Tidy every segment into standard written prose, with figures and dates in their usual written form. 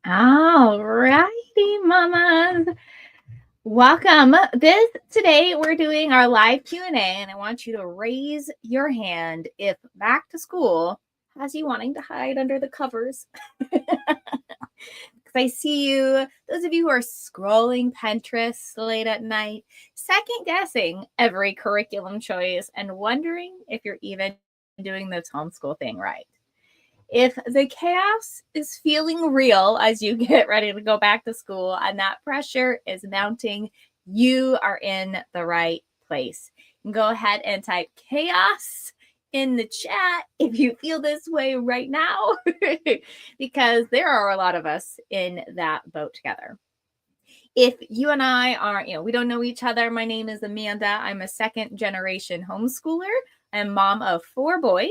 All righty, mamas. Welcome. Today we're doing our live Q&A, and I want you to raise your hand if back to school has you wanting to hide under the covers. Because I see you, those of you who are scrolling Pinterest late at night, second guessing every curriculum choice and wondering if you're even doing this homeschool thing right. If the chaos is feeling real as you get ready to go back to school and that pressure is mounting, you are in the right place. You can go ahead and type chaos in the chat if you feel this way right now, because there are a lot of us in that boat together. If you and I aren't, we don't know each other. My name is Amanda. I'm a second generation homeschooler. I'm mom of 4 boys,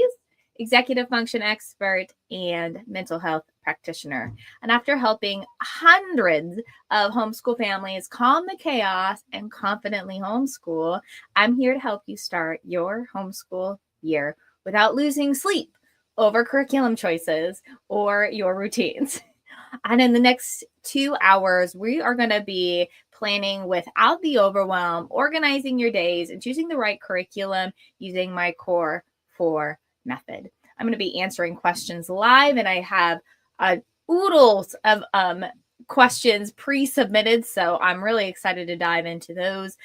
executive function expert, and mental health practitioner. And after helping hundreds of homeschool families calm the chaos and confidently homeschool, I'm here to help you start your homeschool year without losing sleep over curriculum choices or your routines. And in the next 2 hours, we are going to be planning without the overwhelm, organizing your days, and choosing the right curriculum using my Core 4 method. I'm going to be answering questions live, and I have oodles of questions pre-submitted, so I'm really excited to dive into those.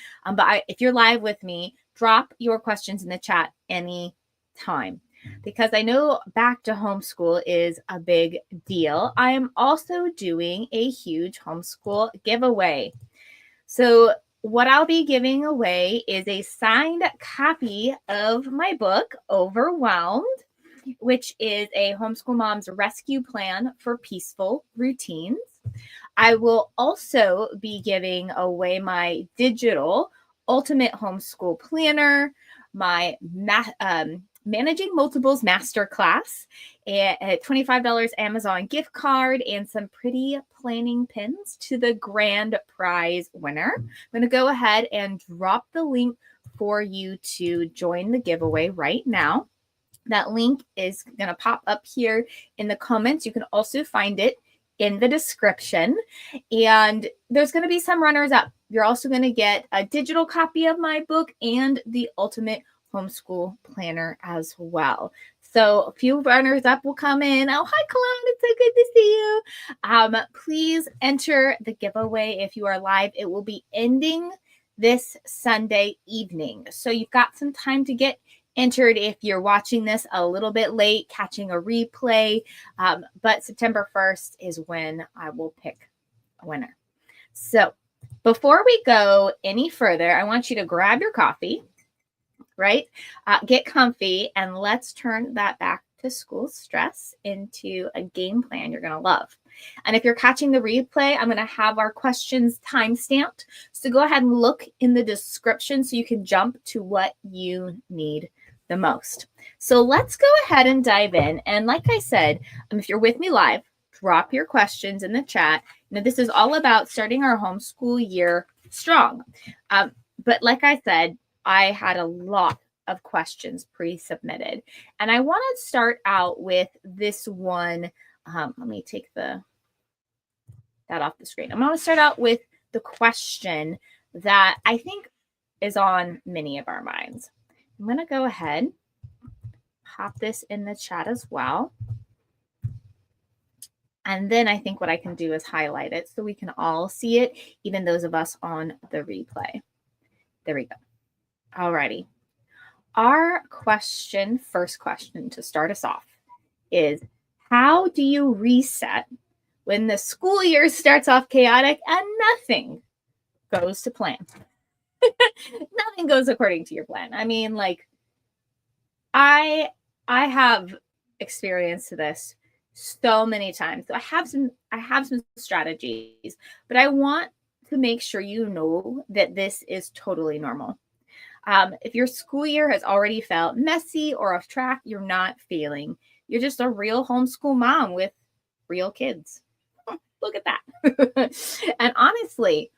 If you're live with me, drop your questions in the chat anytime, because I know back to homeschool is a big deal. I am also doing a huge homeschool giveaway. So what I'll be giving away is a signed copy of my book, Overwhelmed, which is a homeschool mom's rescue plan for peaceful routines. I will also be giving away my digital ultimate homeschool planner, my Managing Multiples Masterclass, a $25 Amazon gift card, and some pretty planning pins to the grand prize winner. I'm going to go ahead and drop the link for you to join the giveaway right now. That link is going to pop up here in the comments. You can also find it in the description. And there's going to be some runners up. You're also going to get a digital copy of my book and the ultimate homeschool planner as well. So a few runners up will come in. Oh, hi, Kalon. It's so good to see you. Please enter the giveaway if you are live. It will be ending this Sunday evening. So you've got some time to get entered if you're watching this a little bit late, catching a replay. But September 1st is when I will pick a winner. So before we go any further, I want you to grab your coffee, right? Get comfy, and let's turn that back to school stress into a game plan you're going to love. And if you're catching the replay, I'm going to have our questions time-stamped. So go ahead and look in the description so you can jump to what you need the most. So let's go ahead and dive in. And like I said, if you're with me live, drop your questions in the chat. Now, this is all about starting our homeschool year strong. But like I said, I had a lot of questions pre-submitted. And I want to start out with this one. Let me take that off the screen. I'm going to start out with the question that I think is on many of our minds. I'm going to go ahead, pop this in the chat as well. And then I think what I can do is highlight it so we can all see it, even those of us on the replay. There we go. Alrighty. Our first question to start us off is, how do you reset when the school year starts off chaotic and nothing goes to plan? Nothing goes according to your plan. I mean, like, I have experienced this so many times. So I have some strategies, but I want to make sure you know that this is totally normal. If your school year has already felt messy or off track, you're not failing. You're just a real homeschool mom with real kids. Look at that. And honestly,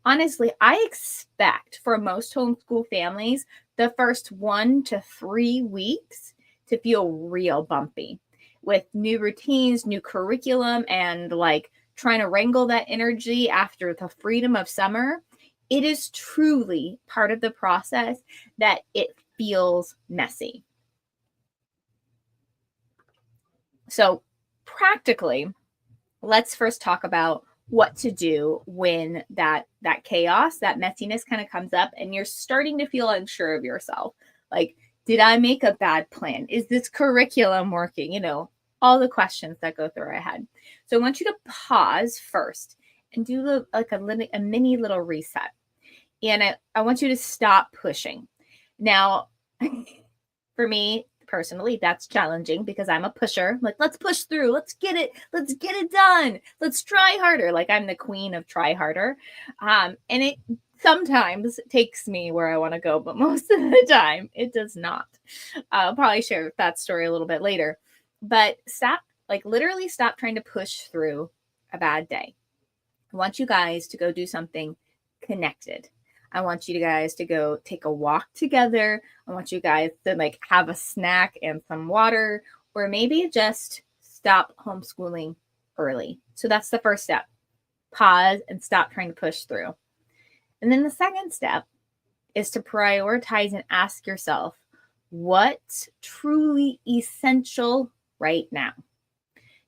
I expect for most homeschool families, the first 1 to 3 weeks to feel real bumpy with new routines, new curriculum, and like trying to wrangle that energy after the freedom of summer, it is truly part of the process that it feels messy. So practically, let's first talk about what to do when that chaos, that messiness kind of comes up and you're starting to feel unsure of yourself. Like, did I make a bad plan? Is this curriculum working? You know, all the questions that go through our head. So I want you to pause first and do a mini little reset. And I want you to stop pushing. Now, for me personally, that's challenging because I'm a pusher. Like, let's push through. Let's get it done. Let's try harder. Like, I'm the queen of try harder. And it sometimes takes me where I want to go, but most of the time it does not. I'll probably share that story a little bit later. But literally stop trying to push through a bad day. I want you guys to go do something connected. I want you guys to go take a walk together. I want you guys to have a snack and some water, or maybe just stop homeschooling early. So that's the first step. Pause and stop trying to push through. And then the second step is to prioritize and ask yourself, what's truly essential right now?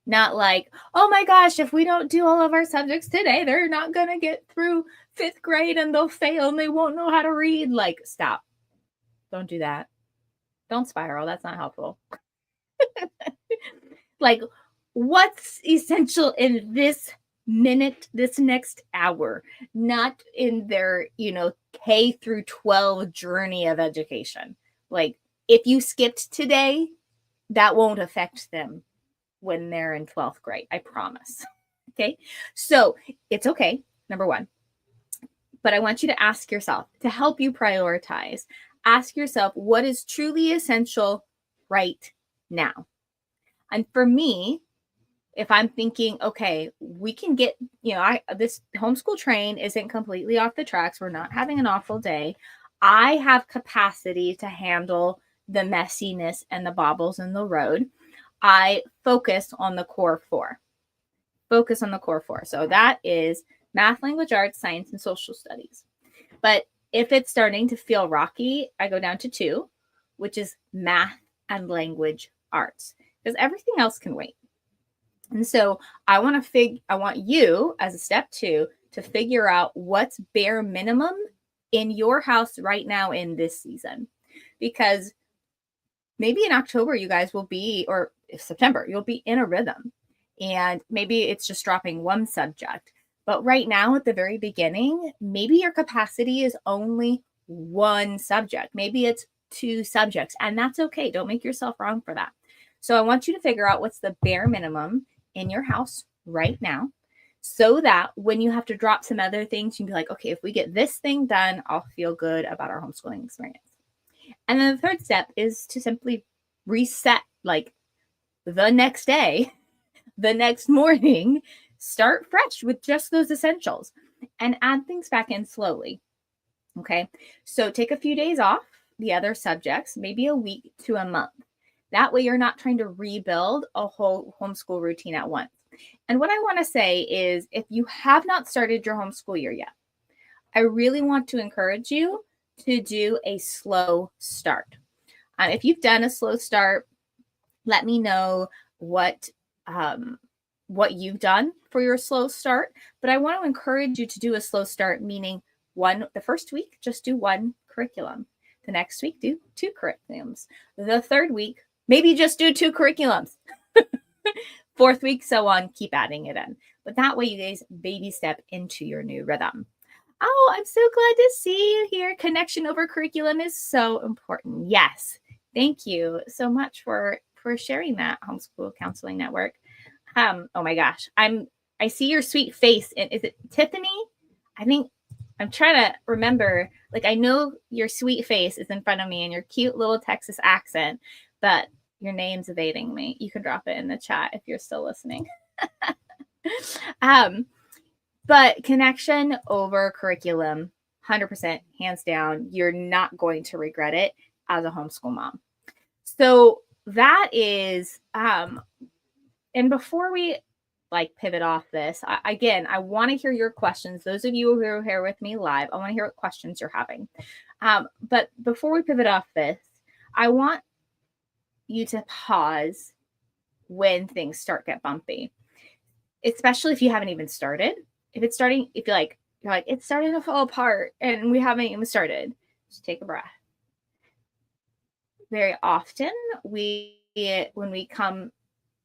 Not like, oh my gosh, if we don't do all of our subjects today, they're not going to get through 5th grade and they'll fail and they won't know how to read. Like, stop. Don't do that. Don't spiral. That's not helpful. Like, what's essential in this minute, this next hour, not in their, K through 12 journey of education. Like, if you skipped today, that won't affect them when they're in 12th grade, I promise. Okay. So it's okay. Number one, but I want you to ask yourself, to help you prioritize, ask yourself what is truly essential right now. And for me, if I'm thinking, okay, we can get, this homeschool train isn't completely off the tracks. We're not having an awful day. I have capacity to handle the messiness and the bobbles in the road. I focus on the core 4. Focus on the core 4. So that is math, language, arts, science, and social studies. But if it's starting to feel rocky, I go down to 2, which is math and language arts, because everything else can wait. And so I want you as a step 2 to figure out what's bare minimum in your house right now in this season, because maybe in October you guys will be, or September, you'll be in a rhythm and maybe it's just dropping one subject. But right now at the very beginning, maybe your capacity is only one subject. Maybe it's 2 subjects, and that's okay. Don't make yourself wrong for that. So I want you to figure out what's the bare minimum in your house right now, so that when you have to drop some other things, you can be like, okay, if we get this thing done, I'll feel good about our homeschooling experience. And then the third step is to simply reset, like the next day, the next morning, start fresh with just those essentials and add things back in slowly. Okay. So take a few days off the other subjects, maybe a week to a month. That way you're not trying to rebuild a whole homeschool routine at once. And what I want to say is, if you have not started your homeschool year yet, I really want to encourage you to do a slow start. If you've done a slow start, let me know what you've done for your slow start. But I want to encourage you to do a slow start, meaning the first week, just do 1 curriculum. The next week, do 2 curriculums. The third week, maybe just do 2 curriculums. 4th week, so on, keep adding it in. But that way you guys baby step into your new rhythm. Oh, I'm so glad to see you here. Connection over curriculum is so important. Yes. Thank you so much for sharing that, Homeschool Counseling Network. Oh my gosh. I see your sweet face. And is it Tiffany? I think I'm trying to remember. Like, I know your sweet face is in front of me and your cute little Texas accent, but your name's evading me. You can drop it in the chat if you're still listening. But connection over curriculum, 100%, hands down, you're not going to regret it as a homeschool mom. So that is, and before we pivot off this. Again, I want to hear your questions. Those of you who are here with me live, I want to hear what questions you're having. But before we pivot off this, I want you to pause when things start get bumpy, especially if you haven't even started. If you're like, it's starting to fall apart and we haven't even started, just take a breath. Very often when we come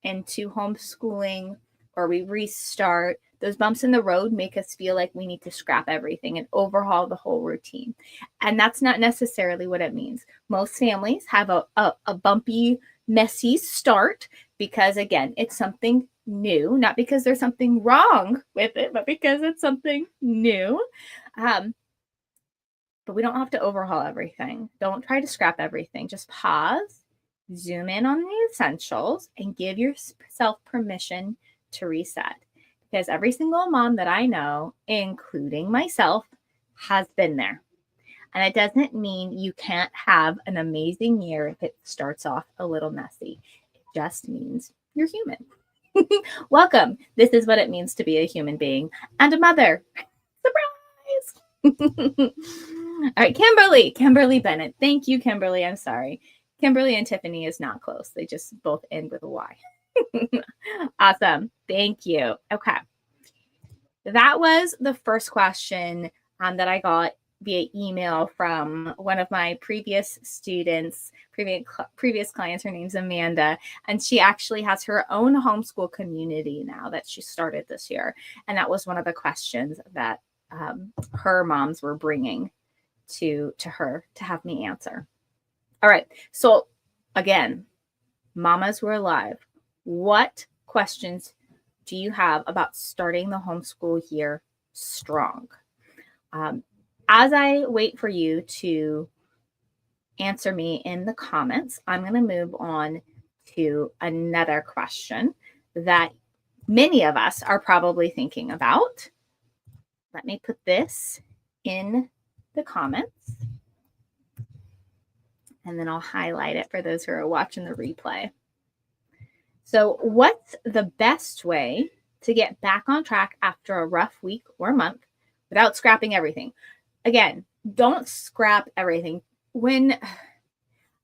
into homeschooling or we restart, those bumps in the road make us feel like we need to scrap everything and overhaul the whole routine. And that's not necessarily what it means. Most families have a bumpy, messy start because, again, it's something new, not because there's something wrong with it, but because it's something new. But we don't have to overhaul everything. Don't try to scrap everything. Just pause, zoom in on the essentials, and give yourself permission to reset. Because every single mom that I know, including myself, has been there. And it doesn't mean you can't have an amazing year if it starts off a little messy. It just means you're human. Welcome. This is what it means to be a human being and a mother. Surprise! All right, Kimberly Bennett. Thank you, Kimberly. I'm sorry. Kimberly and Tiffany is not close. They just both end with a Y. Awesome. Thank you. Okay. That was the first question that I got via email from one of my previous students, previous clients. Her name's Amanda, and she actually has her own homeschool community now that she started this year. And that was one of the questions that her moms were bringing to her to have me answer. All right. So again, mamas who are live, what questions do you have about starting the homeschool year strong? As I wait for you to answer me in the comments, I'm going to move on to another question that many of us are probably thinking about. Let me put this in the comments, and then I'll highlight it for those who are watching the replay. So what's the best way to get back on track after a rough week or month without scrapping everything? Again, don't scrap everything. When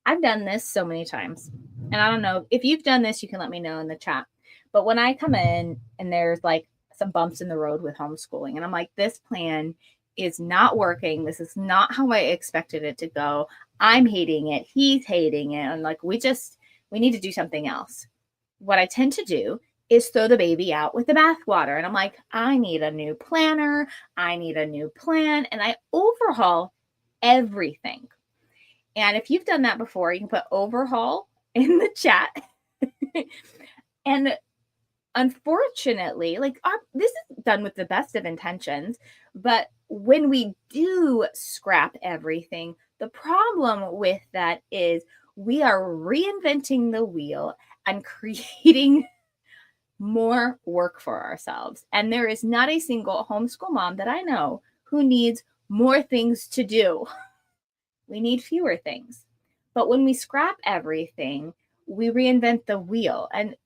I've done this so many times, and I don't know if you've done this, you can let me know in the chat. But when I come in and there's like some bumps in the road with homeschooling, and I'm like, this plan is not working. This is not how I expected it to go. I'm hating it. He's hating it. And like, we need to do something else. What I tend to do is throw the baby out with the bathwater. And I'm like, I need a new planner. I need a new plan. And I overhaul everything. And if you've done that before, you can put overhaul in the chat. And unfortunately, this is done with the best of intentions, but when we do scrap everything, the problem with that is we are reinventing the wheel and creating more work for ourselves. And there is not a single homeschool mom that I know who needs more things to do. We need fewer things. But when we scrap everything, we reinvent the wheel. And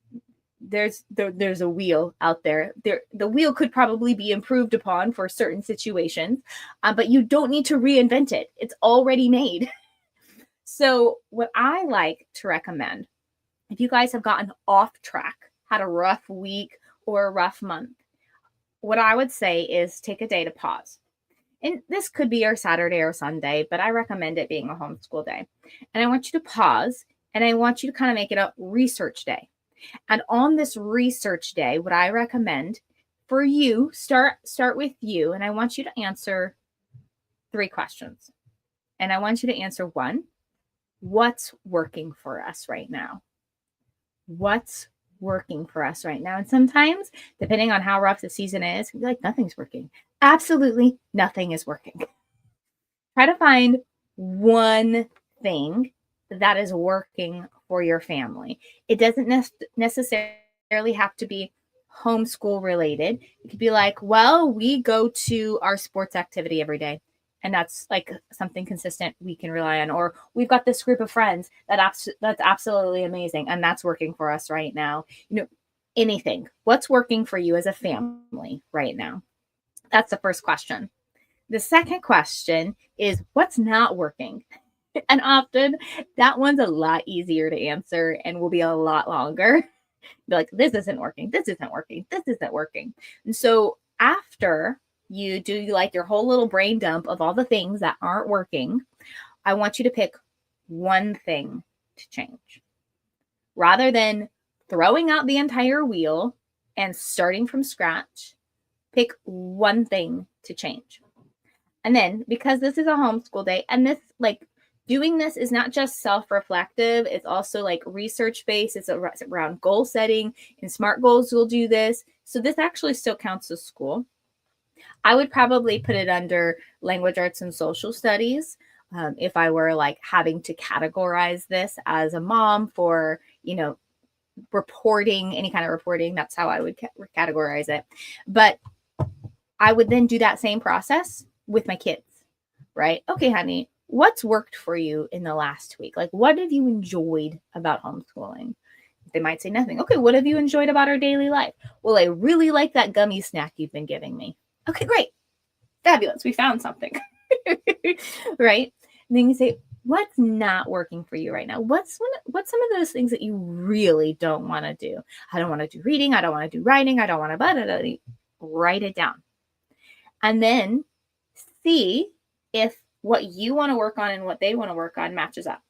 there's a wheel out there. The wheel could probably be improved upon for certain situations, but you don't need to reinvent it. It's already made. So what I like to recommend, if you guys have gotten off track, had a rough week or a rough month, what I would say is take a day to pause. And this could be your Saturday or Sunday, but I recommend it being a homeschool day. And I want you to pause, and I want you to kind of make it a research day. And on this research day, what I recommend for you, start with you, and I want you to answer 3 questions. And I want you to answer 1, what's working for us right now? What's working for us right now? And sometimes, depending on how rough the season is, you'll be like, nothing's working. Absolutely nothing is working. Try to find one thing that is working for your family. It doesn't necessarily have to be homeschool related. It could be like, well, we go to our sports activity every day, and that's like something consistent we can rely on. Or we've got this group of friends that's absolutely amazing, and that's working for us right now. anything. What's working for you as a family right now? That's the first question. The second question is what's not working? And often that one's a lot easier to answer and will be a lot longer. Be like, this isn't working. This isn't working. This isn't working. And so after you do like your whole little brain dump of all the things that aren't working, I want you to pick one thing to change. Rather than throwing out the entire wheel and starting from scratch, pick one thing to change. And then, because this is a homeschool day, and this, like, doing this is not just self-reflective, it's also like research-based, it's around goal setting. In SMART goals, we'll do this. So this actually still counts as school. I would probably put it under language arts and social studies. If I were like having to categorize this as a mom for, reporting, any kind of reporting, that's how I would categorize it. But I would then do that same process with my kids, right? Okay, honey, what's worked for you in the last week? Like, what have you enjoyed about homeschooling? They might say nothing. Okay, what have you enjoyed about our daily life? Well, I really like that gummy snack you've been giving me. Okay, great. Fabulous. We found something, right? And then you say, what's not working for you right now? What's some of those things that you really don't want to do? I don't want to do reading. I don't want to do writing. I don't want to write it down. And then see if what you want to work on and what they want to work on matches up.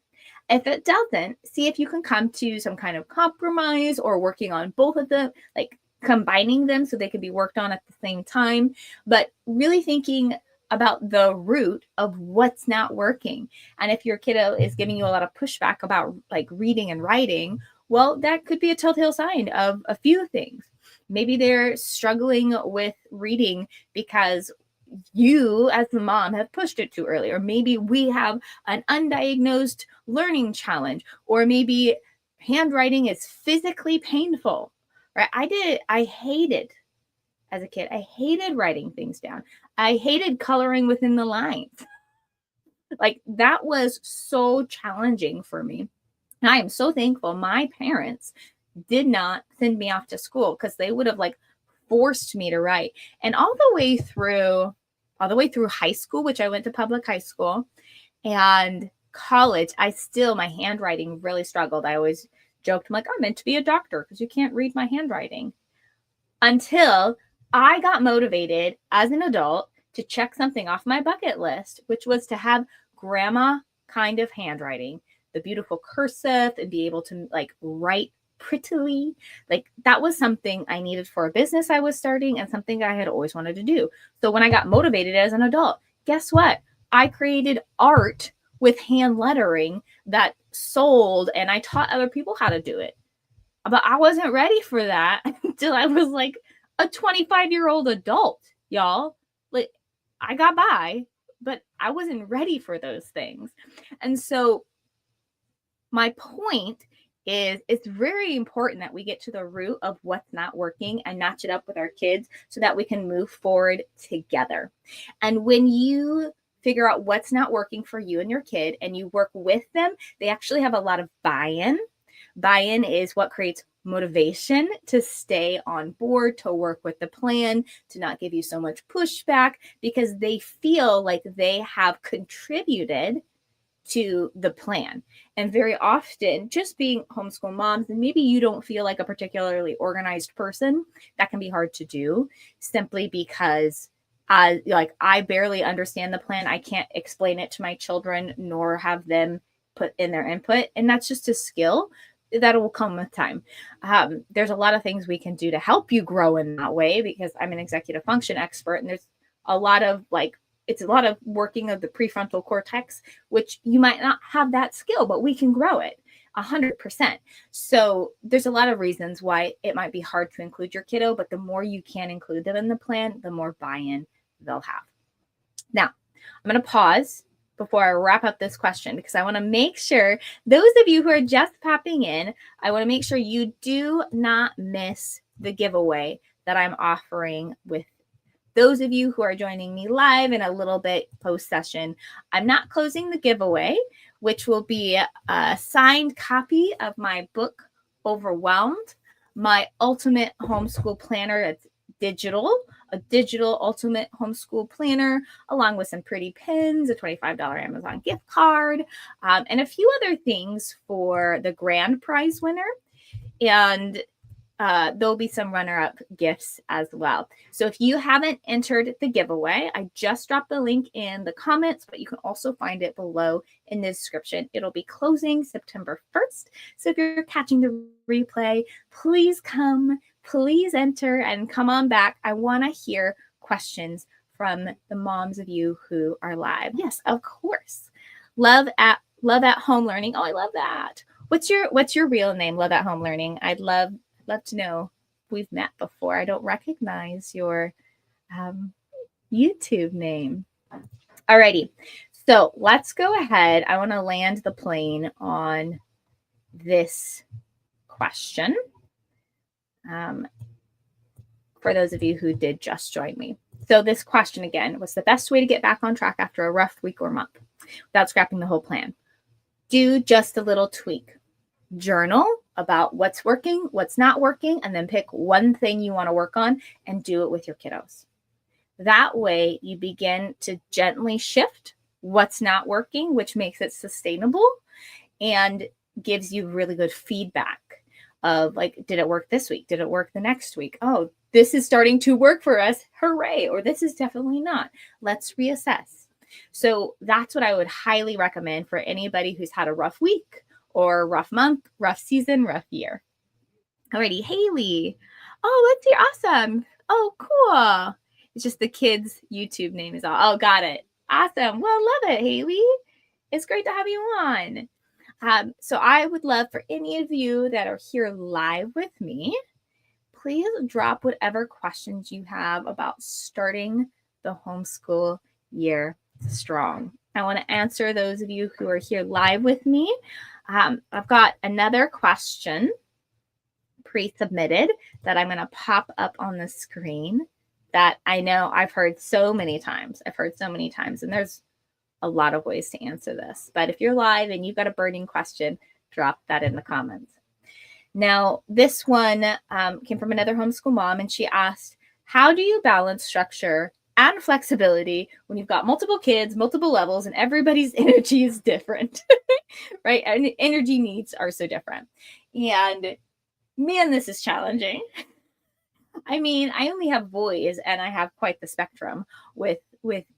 If it doesn't, see if you can come to some kind of compromise or working on both of them, like combining them so they can be worked on at the same time, but really thinking about the root of what's not working. And if your kiddo is giving you a lot of pushback about like reading and writing, well, that could be a telltale sign of a few things. Maybe they're struggling with reading because you as the mom have pushed it too early, or maybe we have an undiagnosed learning challenge, or maybe handwriting is physically painful, right? I hated as a kid, I hated writing things down. I hated coloring within the lines. Like that was so challenging for me. And I am so thankful my parents did not send me off to school because they would have like forced me to write. And all the way through high school, which I went to public high school, and college, my handwriting really struggled. I always joked, I'm like, I'm meant to be a doctor because you can't read my handwriting. Until I got motivated as an adult to check something off my bucket list, which was to have grandma kind of handwriting, the beautiful cursive, and be able to like write prettily. Like that was something I needed for a business I was starting and something I had always wanted to do. So when I got motivated as an adult, guess what? I created art with hand lettering that sold, and I taught other people how to do it. But I wasn't ready for that until I was like a 25-year-old adult, y'all. Like I got by, but I wasn't ready for those things. And so my point is it's very important that we get to the root of what's not working and match it up with our kids so that we can move forward together. And when you figure out what's not working for you and your kid and you work with them, they actually have a lot of buy-in. Buy-in is what creates motivation to stay on board, to work with the plan, to not give you so much pushback because they feel like they have contributed to the plan. And very often, just being homeschool moms, and maybe you don't feel like a particularly organized person, that can be hard to do simply because I barely understand the plan. I can't explain it to my children nor have them put in their input. And that's just a skill that will come with time. There's a lot of things we can do to help you grow in that way because I'm an executive function expert, and there's a lot of it's a lot of working of the prefrontal cortex, which you might not have that skill, but we can grow it 100%. So there's a lot of reasons why it might be hard to include your kiddo, but the more you can include them in the plan, the more buy-in they'll have. Now, I'm going to pause before I wrap up this question because I want to make sure those of you who are just popping in, I want to make sure you do not miss the giveaway that I'm offering with those of you who are joining me live in a little bit post-session. I'm not closing the giveaway, which will be a signed copy of my book, Overwhelmed. my ultimate homeschool planner. It's a digital ultimate homeschool planner, along with some pretty pins, a $25 Amazon gift card, and a few other things for the grand prize winner. And there'll be some runner-up gifts as well. So if you haven't entered the giveaway, I just dropped the link in the comments, but you can also find it below in the description. It'll be closing September 1st. So if you're catching the replay, please enter and come on back. I want to hear questions from the moms of you who are live. Yes, of course. Love at Home Learning. Oh, I love that. What's your real name? Love at Home Learning. I'd love to know if we've met before. I don't recognize your YouTube name. Alrighty, so let's go ahead. I want to land the plane on this question for those of you who did just join me. So this question again, what's the best way to get back on track after a rough week or month without scrapping the whole plan? Do just a little tweak. Journal about what's working, what's not working, and then pick one thing you want to work on and do it with your kiddos. That way you begin to gently shift what's not working, which makes it sustainable and gives you really good feedback of like, did it work this week? Did it work the next week? Oh, this is starting to work for us. Hooray. Or this is definitely not. Let's reassess. So that's what I would highly recommend for anybody who's had a rough week or rough month, rough season, rough year. Alrighty, Haley. Oh, let's see. Awesome. Oh, cool. It's just the kids' YouTube name is all. Oh, got it. Awesome. Well, love it, Haley. It's great to have you on. So I would love for any of you that are here live with me, please drop whatever questions you have about starting the homeschool year strong. I want to answer those of you who are here live with me. I've got another question pre-submitted that I'm going to pop up on the screen that I know I've heard so many times. And there's a lot of ways to answer this. But if you're live and you've got a burning question, drop that in the comments. Now, this one came from another homeschool mom, and she asked, how do you balance structure and flexibility when you've got multiple kids, multiple levels, and everybody's energy is different, right? And energy needs are so different. And man, this is challenging. I mean, I only have boys, and I have quite the spectrum with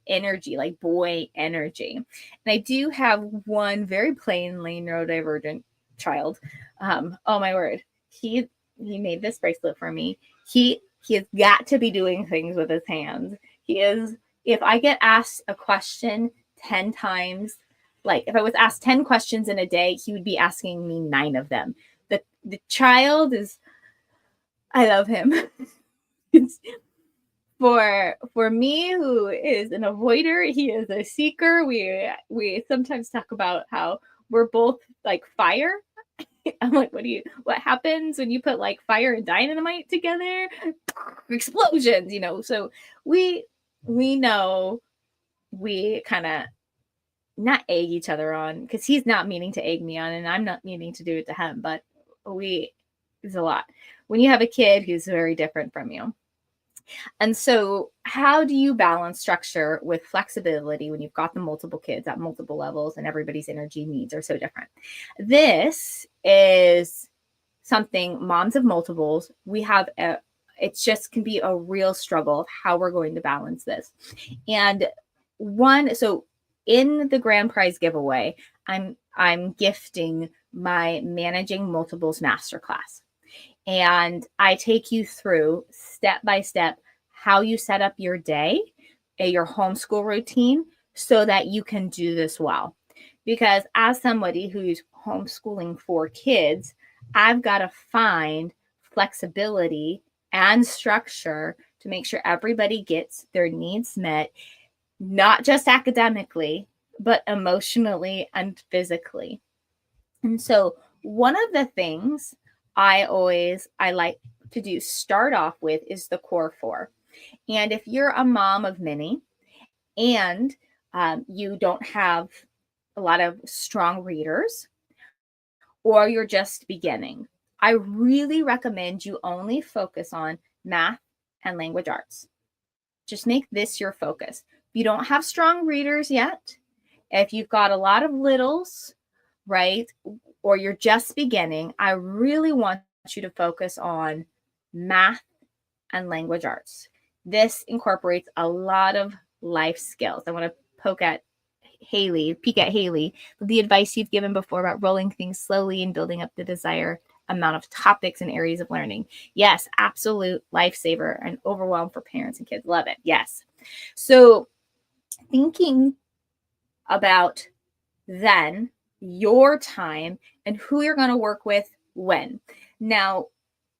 energy, like boy energy. And I do have one very plainly neurodivergent child. Oh my word. He made this bracelet for me. He has got to be doing things with his hands. He is, if I get asked a question 10 times, like if I was asked 10 questions in a day, he would be asking me 9 of them. The child is, I love him. For me, who is an avoider, he is a seeker. We sometimes talk about how we're both like fire. I'm like, what happens when you put like fire and dynamite together? Explosions, you know. So we know we kind of not egg each other on, because he's not meaning to egg me on and I'm not meaning to do it to him, but it's a lot when you have a kid who's very different from you. And so how do you balance structure with flexibility when you've got the multiple kids at multiple levels and everybody's energy needs are so different? This is something moms of multiples, it just can be a real struggle of how we're going to balance this. And so in the grand prize giveaway, I'm gifting my Managing Multiples Masterclass. And I take you through step by step how you set up your day, your homeschool routine, so that you can do this well. Because as somebody who's homeschooling 4 kids, I've got to find flexibility and structure to make sure everybody gets their needs met, not just academically, but emotionally and physically. And so one of the things I like to start off with is the core 4. And if you're a mom of many and you don't have a lot of strong readers, or you're just beginning, I really recommend you only focus on math and language arts. Just make this your focus. If you don't have strong readers yet, if you've got a lot of littles, right, or you're just beginning, I really want you to focus on math and language arts. This incorporates a lot of life skills. I want to peek at Haley, the advice you've given before about rolling things slowly and building up the desired amount of topics and areas of learning. Yes, absolute lifesaver and overwhelm for parents and kids. Love it. Yes. So thinking about then your time and who you're going to work with when. Now,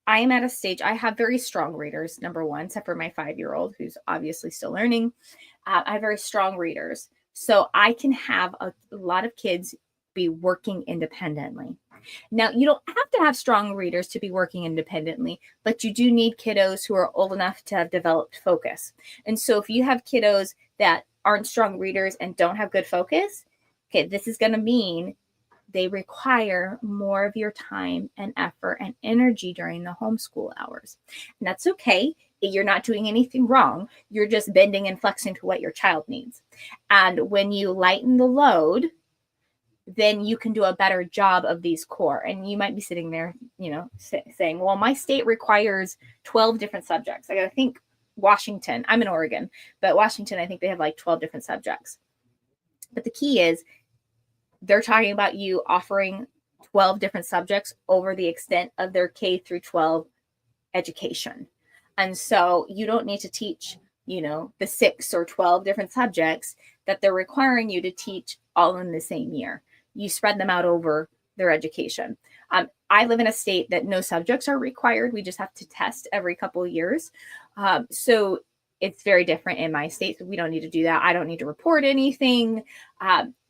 I am at a stage, I have very strong readers, number one, except for my 5-year-old, who's obviously still learning. I have very strong readers. So I can have a lot of kids be working independently. Now, you don't have to have strong readers to be working independently, but you do need kiddos who are old enough to have developed focus. And so if you have kiddos that aren't strong readers and don't have good focus, okay, this is going to mean they require more of your time and effort and energy during the homeschool hours. And that's okay. You're not doing anything wrong. You're just bending and flexing to what your child needs. And when you lighten the load, then you can do a better job of these core. And you might be sitting there, saying, well, my state requires 12 different subjects. I think Washington, I'm in Oregon, but Washington, I think they have like 12 different subjects. But the key is they're talking about you offering 12 different subjects over the extent of their K through 12 education. And so you don't need to teach, the 6 or 12 different subjects that they're requiring you to teach all in the same year. You spread them out over their education. I live in a state that no subjects are required. We just have to test every couple of years. So it's very different in my state. So we don't need to do that. I don't need to report anything.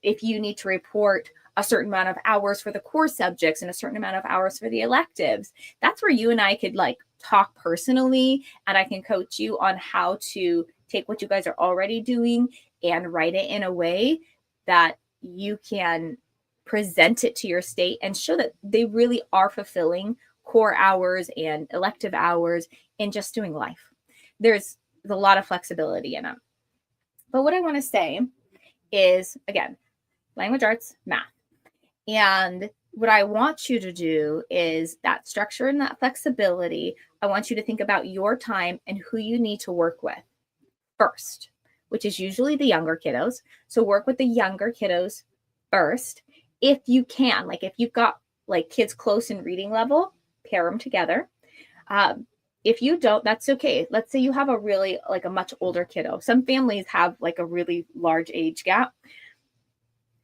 If you need to report a certain amount of hours for the core subjects and a certain amount of hours for the electives, that's where you and I could talk personally, and I can coach you on how to take what you guys are already doing and write it in a way that you can present it to your state and show that they really are fulfilling core hours and elective hours in just doing life. There's a lot of flexibility in them. But what I want to say is, again, language arts, math. And what I want you to do is that structure and that flexibility. I want you to think about your time and who you need to work with first, which is usually the younger kiddos. So work with the younger kiddos first. If you can, if you've got kids close in reading level, pair them together. If you don't, that's okay. Let's say you have a really a much older kiddo. Some families have a really large age gap.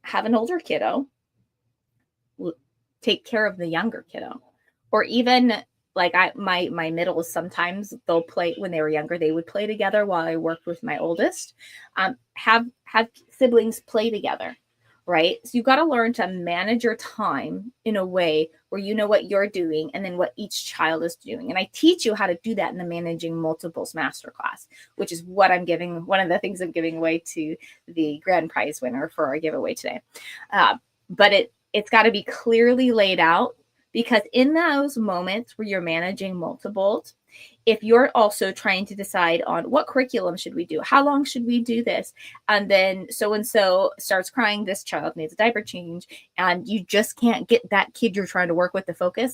Have an older kiddo take care of the younger kiddo. Or even my middles, sometimes they'll play when they were younger, they would play together while I worked with my oldest. Have siblings play together, right? So you've got to learn to manage your time in a way where you know what you're doing and then what each child is doing. And I teach you how to do that in the Managing Multiples Masterclass, which is what I'm giving, one of the things I'm giving away to the grand prize winner for our giveaway today. But it's got to be clearly laid out, because in those moments where you're managing multiples, if you're also trying to decide on what curriculum should we do, how long should we do this, and then so-and-so starts crying, this child needs a diaper change, and you just can't get that kid you're trying to work with to focus,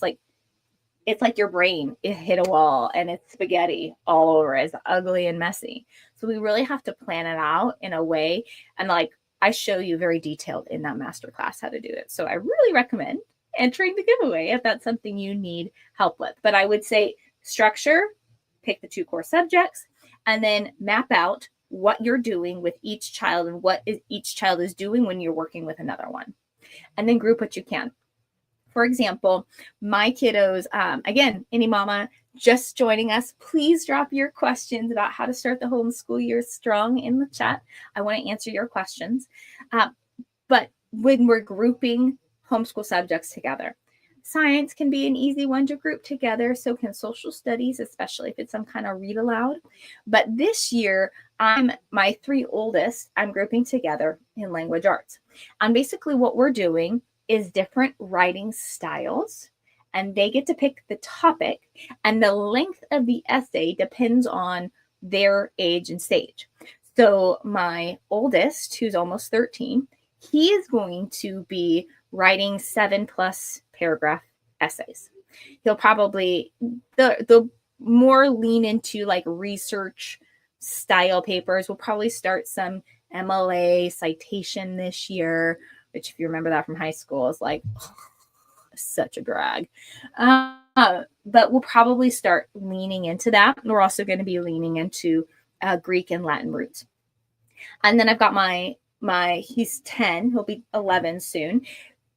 it's like your brain, it hit a wall and it's spaghetti all over. It's ugly and messy. So we really have to plan it out in a way. And I show you very detailed in that masterclass how to do it. So I really recommend entering the giveaway if that's something you need help with. But I would say structure, pick the 2 core subjects, and then map out what you're doing with each child and what each child is doing when you're working with another one. And then group what you can. For example, my kiddos, again, any mama just joining us, please drop your questions about how to start the homeschool year strong in the chat. I want to answer your questions. But when we're grouping homeschool subjects together, science can be an easy one to group together. So can social studies, especially if it's some kind of read aloud. But this year, my 3 oldest, I'm grouping together in language arts. And basically what we're doing is different writing styles and they get to pick the topic, and the length of the essay depends on their age and stage. So my oldest, who's almost 13, he is going to be writing 7+ paragraph essays. He'll probably, the more lean into like research style papers. We'll probably start some MLA citation this year, which if you remember that from high school is like such a drag. But we'll probably start leaning into that. We're also going to be leaning into Greek and Latin roots. And then I've got he's 10, he'll be 11 soon.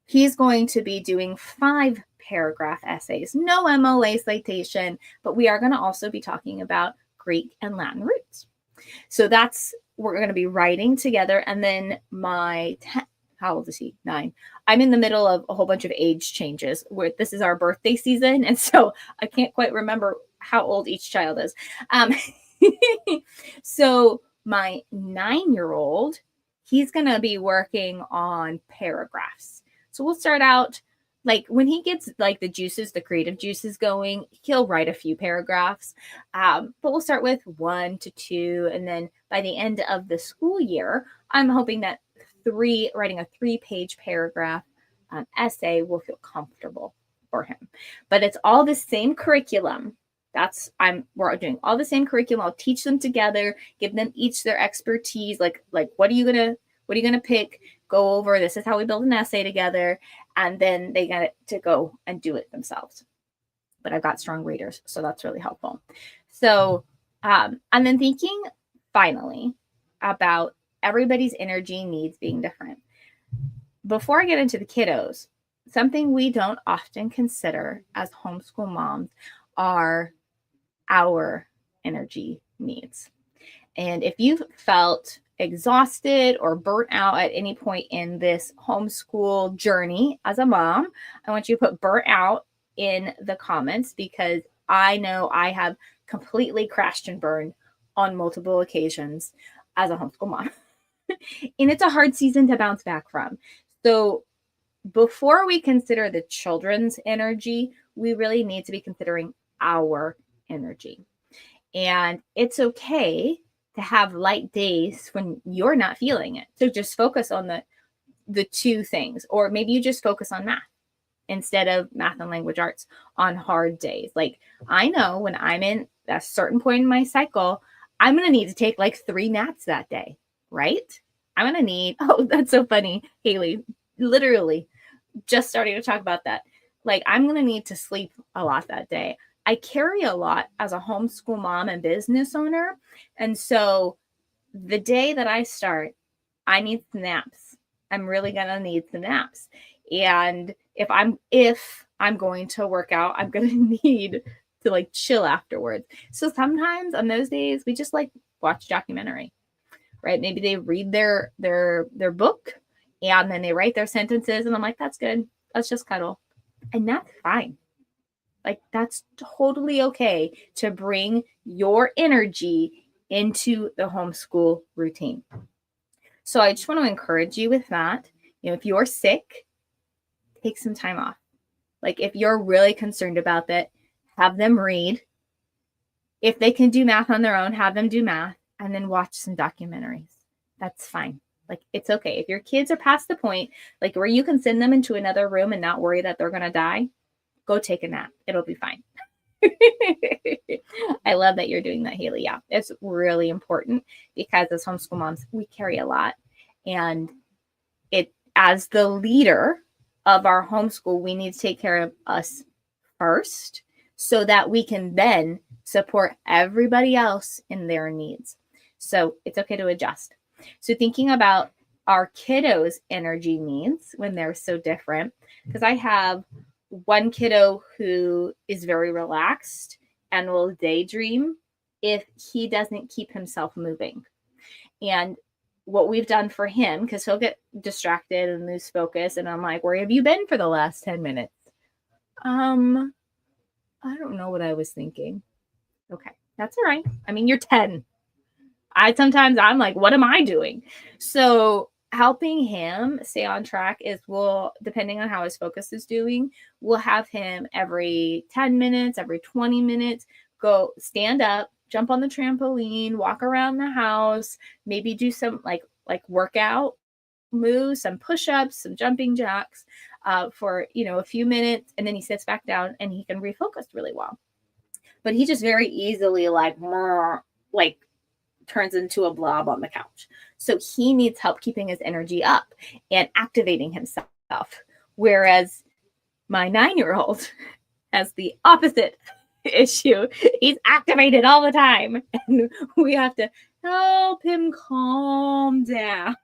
He's going to be doing 5 paragraph essays, no MLA citation, but we are going to also be talking about Greek and Latin roots. So we're going to be writing together. And then how old is he? 9. I'm in the middle of a whole bunch of age changes where this is our birthday season. And so I can't quite remember how old each child is. So my 9-year-old, he's going to be working on paragraphs. So we'll start out like when he gets like the creative juices going, he'll write a few paragraphs. But we'll start with 1 to 2. And then by the end of the school year, I'm hoping that writing a 3-page paragraph essay will feel comfortable for him. But it's all the same curriculum. We're doing all the same curriculum. I'll teach them together, give them each their expertise. Like what are you gonna pick? Go over, this is how we build an essay together, and then they get to go and do it themselves. But I've got strong readers, so that's really helpful. So, and then thinking finally about everybody's energy needs being different. Before I get into the kiddos, something we don't often consider as homeschool moms are our energy needs. And if you've felt exhausted or burnt out at any point in this homeschool journey as a mom, I want you to put burnt out in the comments, because I know I have completely crashed and burned on multiple occasions as a homeschool mom. And it's a hard season to bounce back from. So before we consider the children's energy, we really need to be considering our energy. And it's okay to have light days when you're not feeling it. So just focus on the 2 things, or maybe you just focus on math instead of math and language arts on hard days. Like I know when I'm in a certain point in my cycle, I'm going to need to take like 3 naps that day, right? I'm going to need, oh, that's so funny, Haley, literally just starting to talk about that. Like I'm going to need to sleep a lot that day. I carry a lot as a homeschool mom and business owner. And so the day that I start, I need some naps. I'm really going to need some naps. And if I'm going to work out, I'm going to need to like chill afterwards. So sometimes on those days, we just like watch documentary, right? Maybe they read their book and then they write their sentences. And I'm like, that's good. Let's just cuddle. And that's fine. Like that's totally okay to bring your energy into the homeschool routine. So I just want to encourage you with that. If you're sick, take some time off. Like if you're really concerned about that, have them read. If they can do math on their own, have them do math and then watch some documentaries. That's fine. Like it's okay. If your kids are past the point, like where you can send them into another room and not worry that they're going to die, go take a nap. It'll be fine. I love that you're doing that, Haley. Yeah, it's really important because as homeschool moms, we carry a lot. And as the leader of our homeschool, we need to take care of us first so that we can then support everybody else in their needs. So it's okay to adjust. So thinking about our kiddos' energy needs when they're so different, because I have one kiddo who is very relaxed and will daydream if he doesn't keep himself moving. And what we've done for him, because he'll get distracted and lose focus, and I'm like, where have you been for the last 10 minutes? I don't know what I was thinking. Okay, that's all right. I mean, you're 10. I'm like, what am I doing? So helping him stay on track is depending on how his focus is doing, we'll have him every 10 minutes, every 20 minutes, go stand up, jump on the trampoline, walk around the house, maybe do some like workout moves, some push-ups, some jumping jacks for, a few minutes. And then he sits back down and he can refocus really well. But he just very easily turns into a blob on the couch. So he needs help keeping his energy up and activating himself. Whereas my 9-year-old has the opposite issue. He's activated all the time, and we have to help him calm down.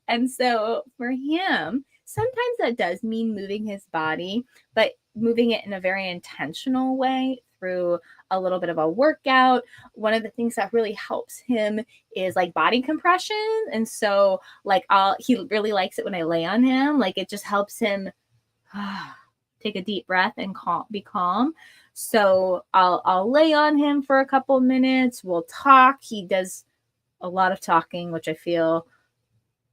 And so for him, sometimes that does mean moving his body, but moving it in a very intentional way through a little bit of a workout. One of the things that really helps him is like body compression. And so he really likes it when I lay on him. Like it just helps him take a deep breath and be calm. So I'll lay on him for a couple minutes. We'll talk. He does a lot of talking, which I feel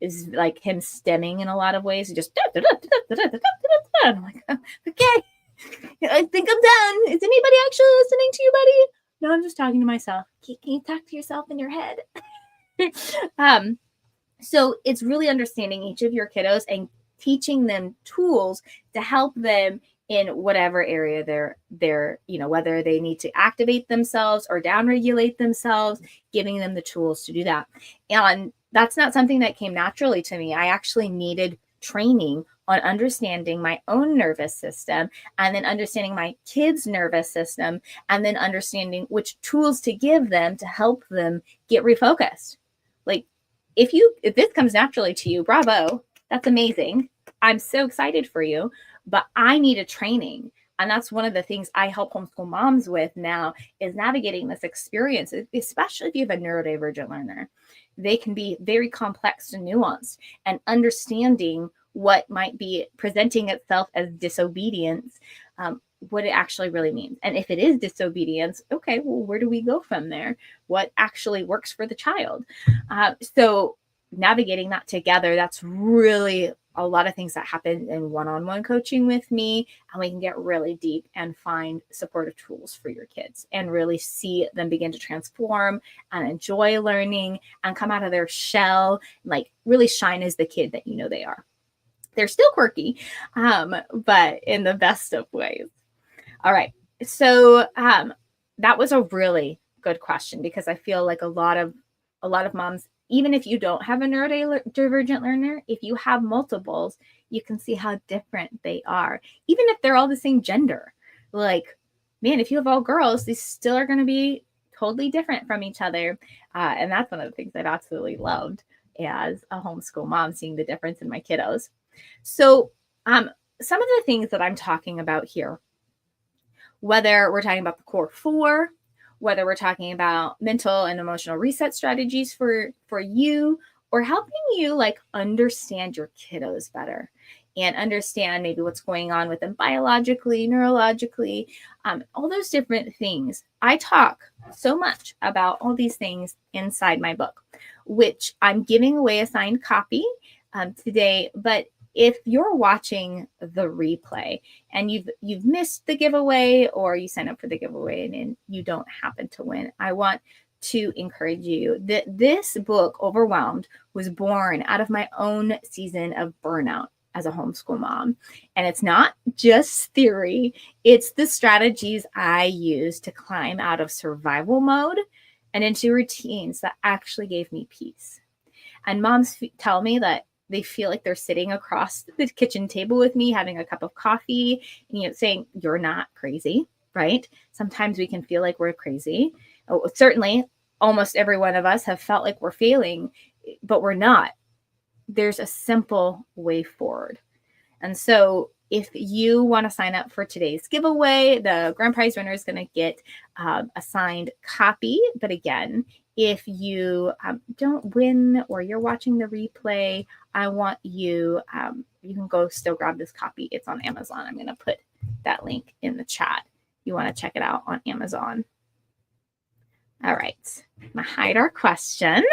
is like him stemming in a lot of ways. He just, I'm like, okay, I think I'm done. Is anybody actually listening to you, buddy? No, I'm just talking to myself. Can you talk to yourself in your head? So it's really understanding each of your kiddos and teaching them tools to help them in whatever area they're, whether they need to activate themselves or downregulate themselves, giving them the tools to do that. And that's not something that came naturally to me. I actually needed training on understanding my own nervous system and then understanding my kids' nervous system and then understanding which tools to give them to help them get refocused. Like if this comes naturally to you, bravo, that's amazing. I'm so excited for you, but I need a training. And that's one of the things I help homeschool moms with now is navigating this experience, especially if you have a neurodivergent learner. They can be very complex and nuanced, and understanding what might be presenting itself as disobedience, what it actually really means. And if it is disobedience, okay, well, where do we go from there? What actually works for the child? So navigating that together, that's really a lot of things that happen in one-on-one coaching with me, and we can get really deep and find supportive tools for your kids and really see them begin to transform and enjoy learning and come out of their shell, like really shine as the kid that they are. They're still quirky, but in the best of ways. All right. So that was a really good question, because I feel like a lot of moms, even if you don't have a neurodivergent learner, if you have multiples, you can see how different they are, even if they're all the same gender. Like, man, if you have all girls, these still are going to be totally different from each other. And that's one of the things I've absolutely loved as a homeschool mom, seeing the difference in my kiddos. So some of the things that I'm talking about here, whether we're talking about the core 4, whether we're talking about mental and emotional reset strategies for you, or helping you like understand your kiddos better and understand maybe what's going on with them biologically, neurologically, all those different things. I talk so much about all these things inside my book, which I'm giving away a signed copy today. But if you're watching the replay and you've missed the giveaway, or you sign up for the giveaway and you don't happen to win, I want to encourage you that this book, Overwhelmed, was born out of my own season of burnout as a homeschool mom. And it's not just theory, it's the strategies I use to climb out of survival mode and into routines that actually gave me peace. And moms tell me that they feel like they're sitting across the kitchen table with me, having a cup of coffee, and saying, "You're not crazy," right? Sometimes we can feel like we're crazy. Certainly, almost every one of us have felt like we're failing, but we're not. There's a simple way forward. And so if you want to sign up for today's giveaway, the grand prize winner is going to get a signed copy. But again, if you don't win, or you're watching the replay, I want you, you can go still grab this copy. It's on Amazon. I'm going to put that link in the chat. You want to check it out on Amazon. All right. I'm going to hide our question.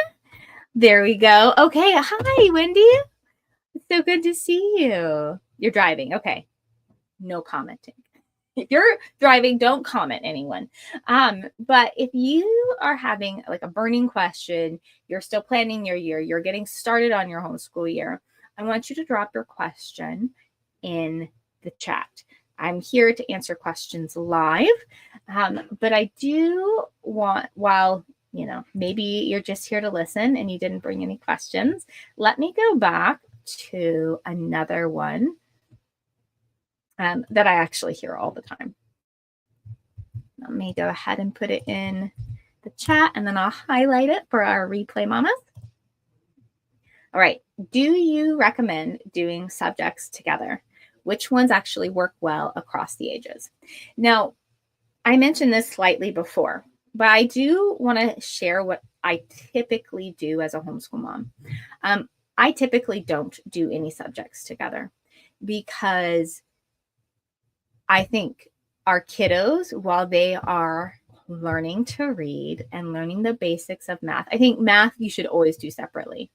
There we go. Okay. Hi, Wendy. It's so good to see you. You're driving. Okay. No commenting. If you're driving, don't comment, anyone. But if you are having like a burning question, you're still planning your year, you're getting started on your homeschool year, I want you to drop your question in the chat. I'm here to answer questions live, but I do want, while maybe you're just here to listen and you didn't bring any questions, let me go back to another one that I actually hear all the time. Let me go ahead and put it in the chat, and then I'll highlight it for our replay mamas. All right. Do you recommend doing subjects together? Which ones actually work well across the ages? Now, I mentioned this slightly before, but I do want to share what I typically do as a homeschool mom. I typically don't do any subjects together because I think our kiddos, while they are learning to read and learning the basics of math, I think math you should always do separately.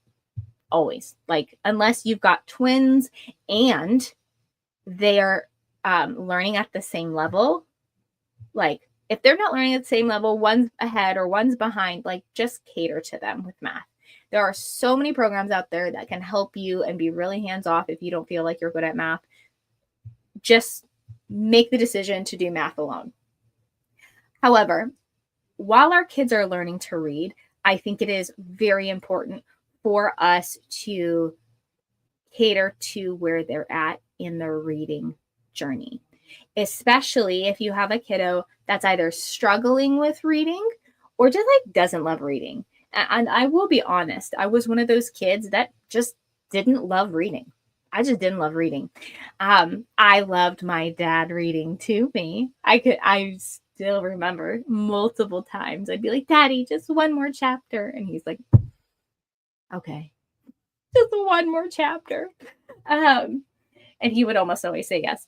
Always. Like, unless you've got twins and they're learning at the same level, like if they're not learning at the same level, one's ahead or one's behind, like just cater to them with math. There are so many programs out there that can help you and be really hands-off if you don't feel like you're good at math. Just make the decision to do math alone. However, while our kids are learning to read, I think it is very important for us to cater to where they're at in their reading journey, especially if you have a kiddo that's either struggling with reading or just like doesn't love reading. And I will be honest, I was one of those kids that just didn't love reading. I just didn't love reading. I loved my dad reading to me. I still remember multiple times I'd be like, Daddy, just one more chapter. And he's like, okay, just one more chapter. And he would almost always say yes.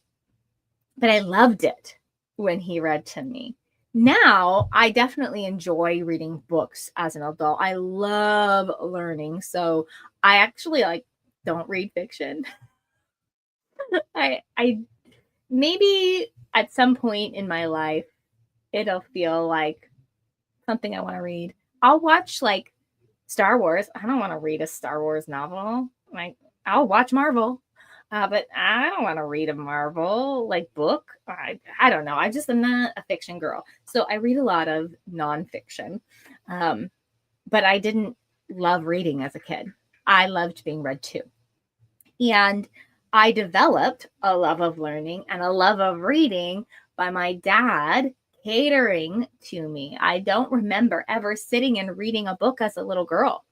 But I loved it when he read to me. Now, I definitely enjoy reading books as an adult. I love learning. So I actually don't read fiction. I maybe at some point in my life, it'll feel like something I want to read. I'll watch like Star Wars. I don't want to read a Star Wars novel. Like, I'll watch Marvel. But I don't want to read a Marvel book. I don't know. I just am not a fiction girl. So I read a lot of nonfiction. But I didn't love reading as a kid. I loved being read to. And I developed a love of learning and a love of reading by my dad catering to me. I don't remember ever sitting and reading a book as a little girl.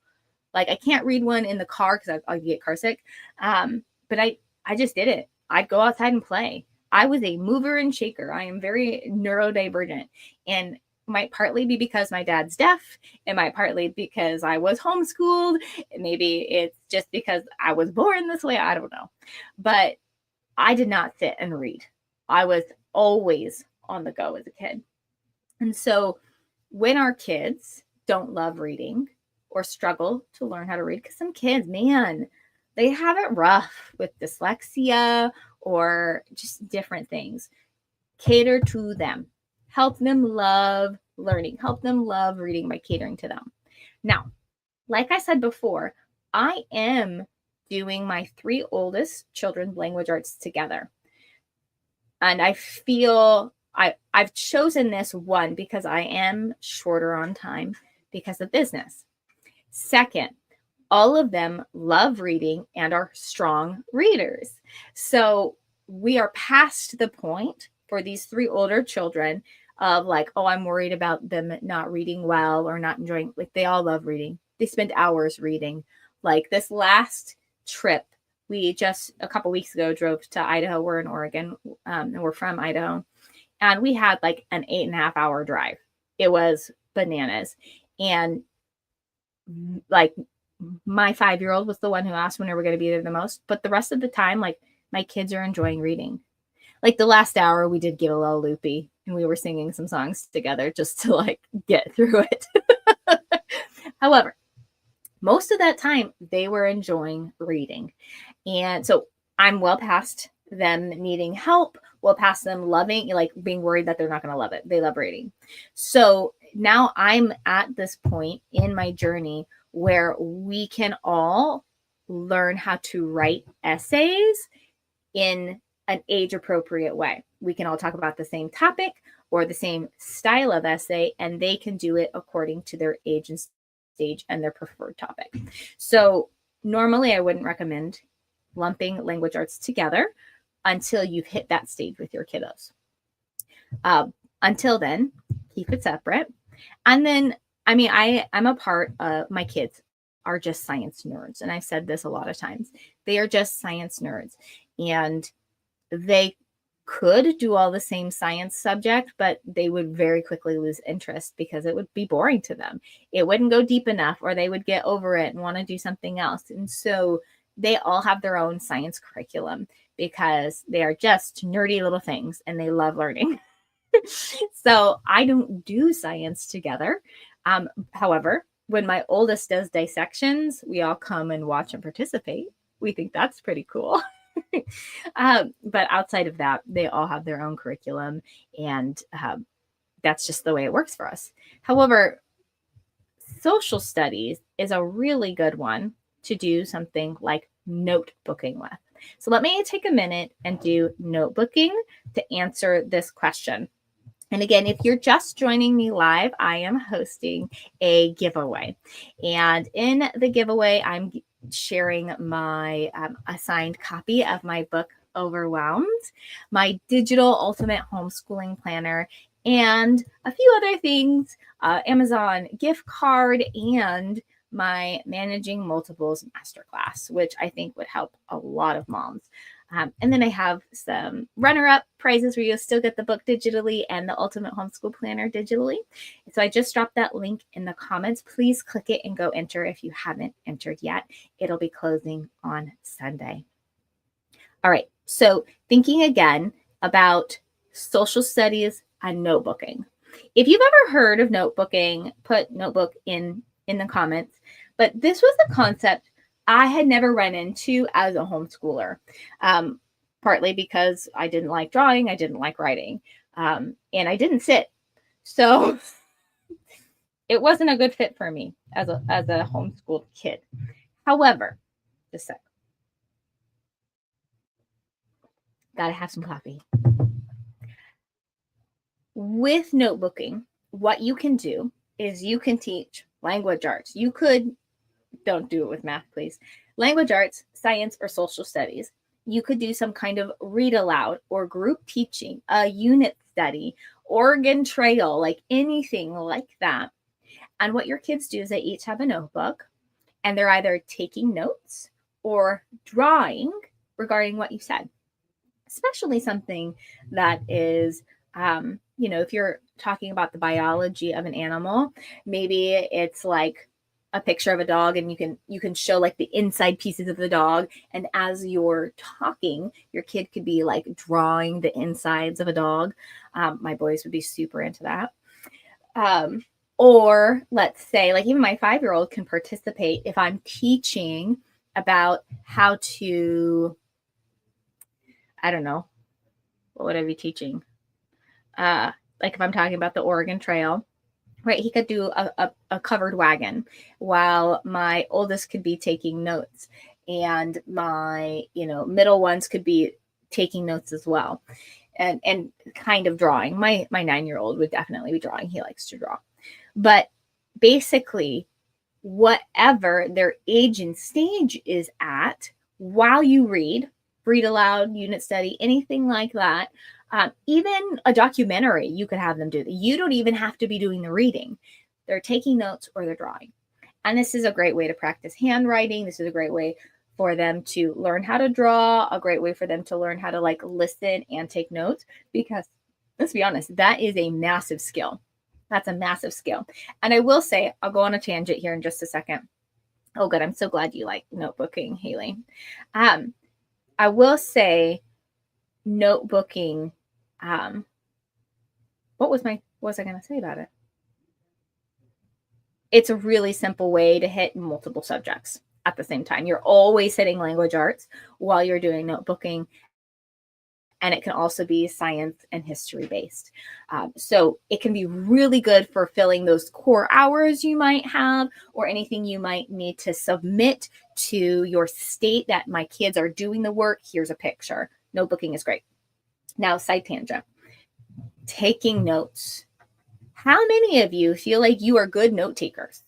Like, I can't read one in the car because I get car sick. But I just did it. I'd go outside and play. I was a mover and shaker. I am very neurodivergent, and might partly be because my dad's deaf. It might partly because I was homeschooled. Maybe it's just because I was born this way. I don't know. But I did not sit and read. I was always on the go as a kid. And so when our kids don't love reading or struggle to learn how to read, because some kids, man, they have it rough with dyslexia or just different things. Cater to them. Help them love learning. Help them love reading by catering to them. Now, like I said before, I am doing my 3 oldest children's language arts together. And I feel I've chosen this one because I am shorter on time because of business. Second, all of them love reading and are strong readers. So we are past the point for these 3 older children of like, oh, I'm worried about them not reading well or not enjoying. Like, they all love reading. They spend hours reading. Like, this last trip, we just a couple weeks ago drove to Idaho. We're in Oregon, and we're from Idaho. And we had like an 8.5-hour drive. It was bananas. And like, my 5-year-old was the one who asked when we were going to be there the most. But the rest of the time, like, my kids are enjoying reading. Like, the last hour, we did get a little loopy and we were singing some songs together just to like get through it. However, most of that time they were enjoying reading. And so I'm well past them needing help, well past them loving, like being worried that they're not going to love it. They love reading. So now I'm at this point in my journey where we can all learn how to write essays in an age appropriate way. We can all talk about the same topic or the same style of essay, and they can do it according to their age and stage and their preferred topic. So normally I wouldn't recommend lumping language arts together until you've hit that stage with your kiddos. Until then, keep it separate. And then, I mean, I'm a part of, my kids are just science nerds. And I've said this a lot of times. They are just science nerds. And they could do all the same science subject, but they would very quickly lose interest because it would be boring to them. It wouldn't go deep enough, or they would get over it and want to do something else. And so they all have their own science curriculum because they are just nerdy little things and they love learning. So I don't do science together. However, when my oldest does dissections, we all come and watch and participate. We think that's pretty cool. But outside of that, they all have their own curriculum, and that's just the way it works for us. However, social studies is a really good one to do something like notebooking with. So let me take a minute and do notebooking to answer this question. And again, if you're just joining me live, I am hosting a giveaway. And in the giveaway, I'm sharing my assigned copy of my book, Overwhelmed, my digital ultimate homeschooling planner, and a few other things, Amazon gift card, and my Managing Multiples Masterclass, which I think would help a lot of moms. And then I have some runner-up prizes where you'll still get the book digitally and the Ultimate Homeschool Planner digitally. So I just dropped that link in the comments. Please click it and go enter if you haven't entered yet. It'll be closing on Sunday. All right, so thinking again about social studies and notebooking. If you've ever heard of notebooking, put notebook in the comments. But this was a concept I had never run into as a homeschooler, partly because I didn't like drawing, I didn't like writing, and I didn't sit. So it wasn't a good fit for me as a homeschooled kid. However, just a sec. Gotta have some coffee. With notebooking, what you can do is you can teach language arts. You could, don't do it with math, please. Language arts, science, or social studies. You could do some kind of read aloud or group teaching, a unit study, Oregon Trail, like anything like that. And what your kids do is they each have a notebook and they're either taking notes or drawing regarding what you said, especially something that is, if you're talking about the biology of an animal, maybe it's like a picture of a dog and you can show like the inside pieces of the dog. And as you're talking, your kid could be like drawing the insides of a dog. My boys would be super into that. Or let's say like even my 5-year-old can participate if I'm teaching about how to, I don't know, what would I be teaching? Like if I'm talking about the Oregon Trail, right? He could do a covered wagon while my oldest could be taking notes, and my, middle ones could be taking notes as well, and kind of drawing. My 9-year-old would definitely be drawing. He likes to draw. But basically, whatever their age and stage is at, while you read aloud, unit study, anything like that, even a documentary, you could have them do that. You don't even have to be doing the reading. They're taking notes or they're drawing. And this is a great way to practice handwriting. This is a great way for them to learn how to draw, a great way for them to learn how to like listen and take notes, because let's be honest, that is a massive skill. That's a massive skill. And I will say, I'll go on a tangent here in just a second. Oh, good. I'm so glad you like notebooking, Haley. I will say notebooking, what was I going to say about it? it's a really simple way to hit multiple subjects at the same time. You're always hitting language arts while you're doing notebooking. And it can also be science and history based. So it can be really good for filling those core hours you might have, or anything you might need to submit to your state that my kids are doing the work. Here's a picture. Notebooking is great. Now, side tangent, taking notes. How many of you feel like you are good note takers?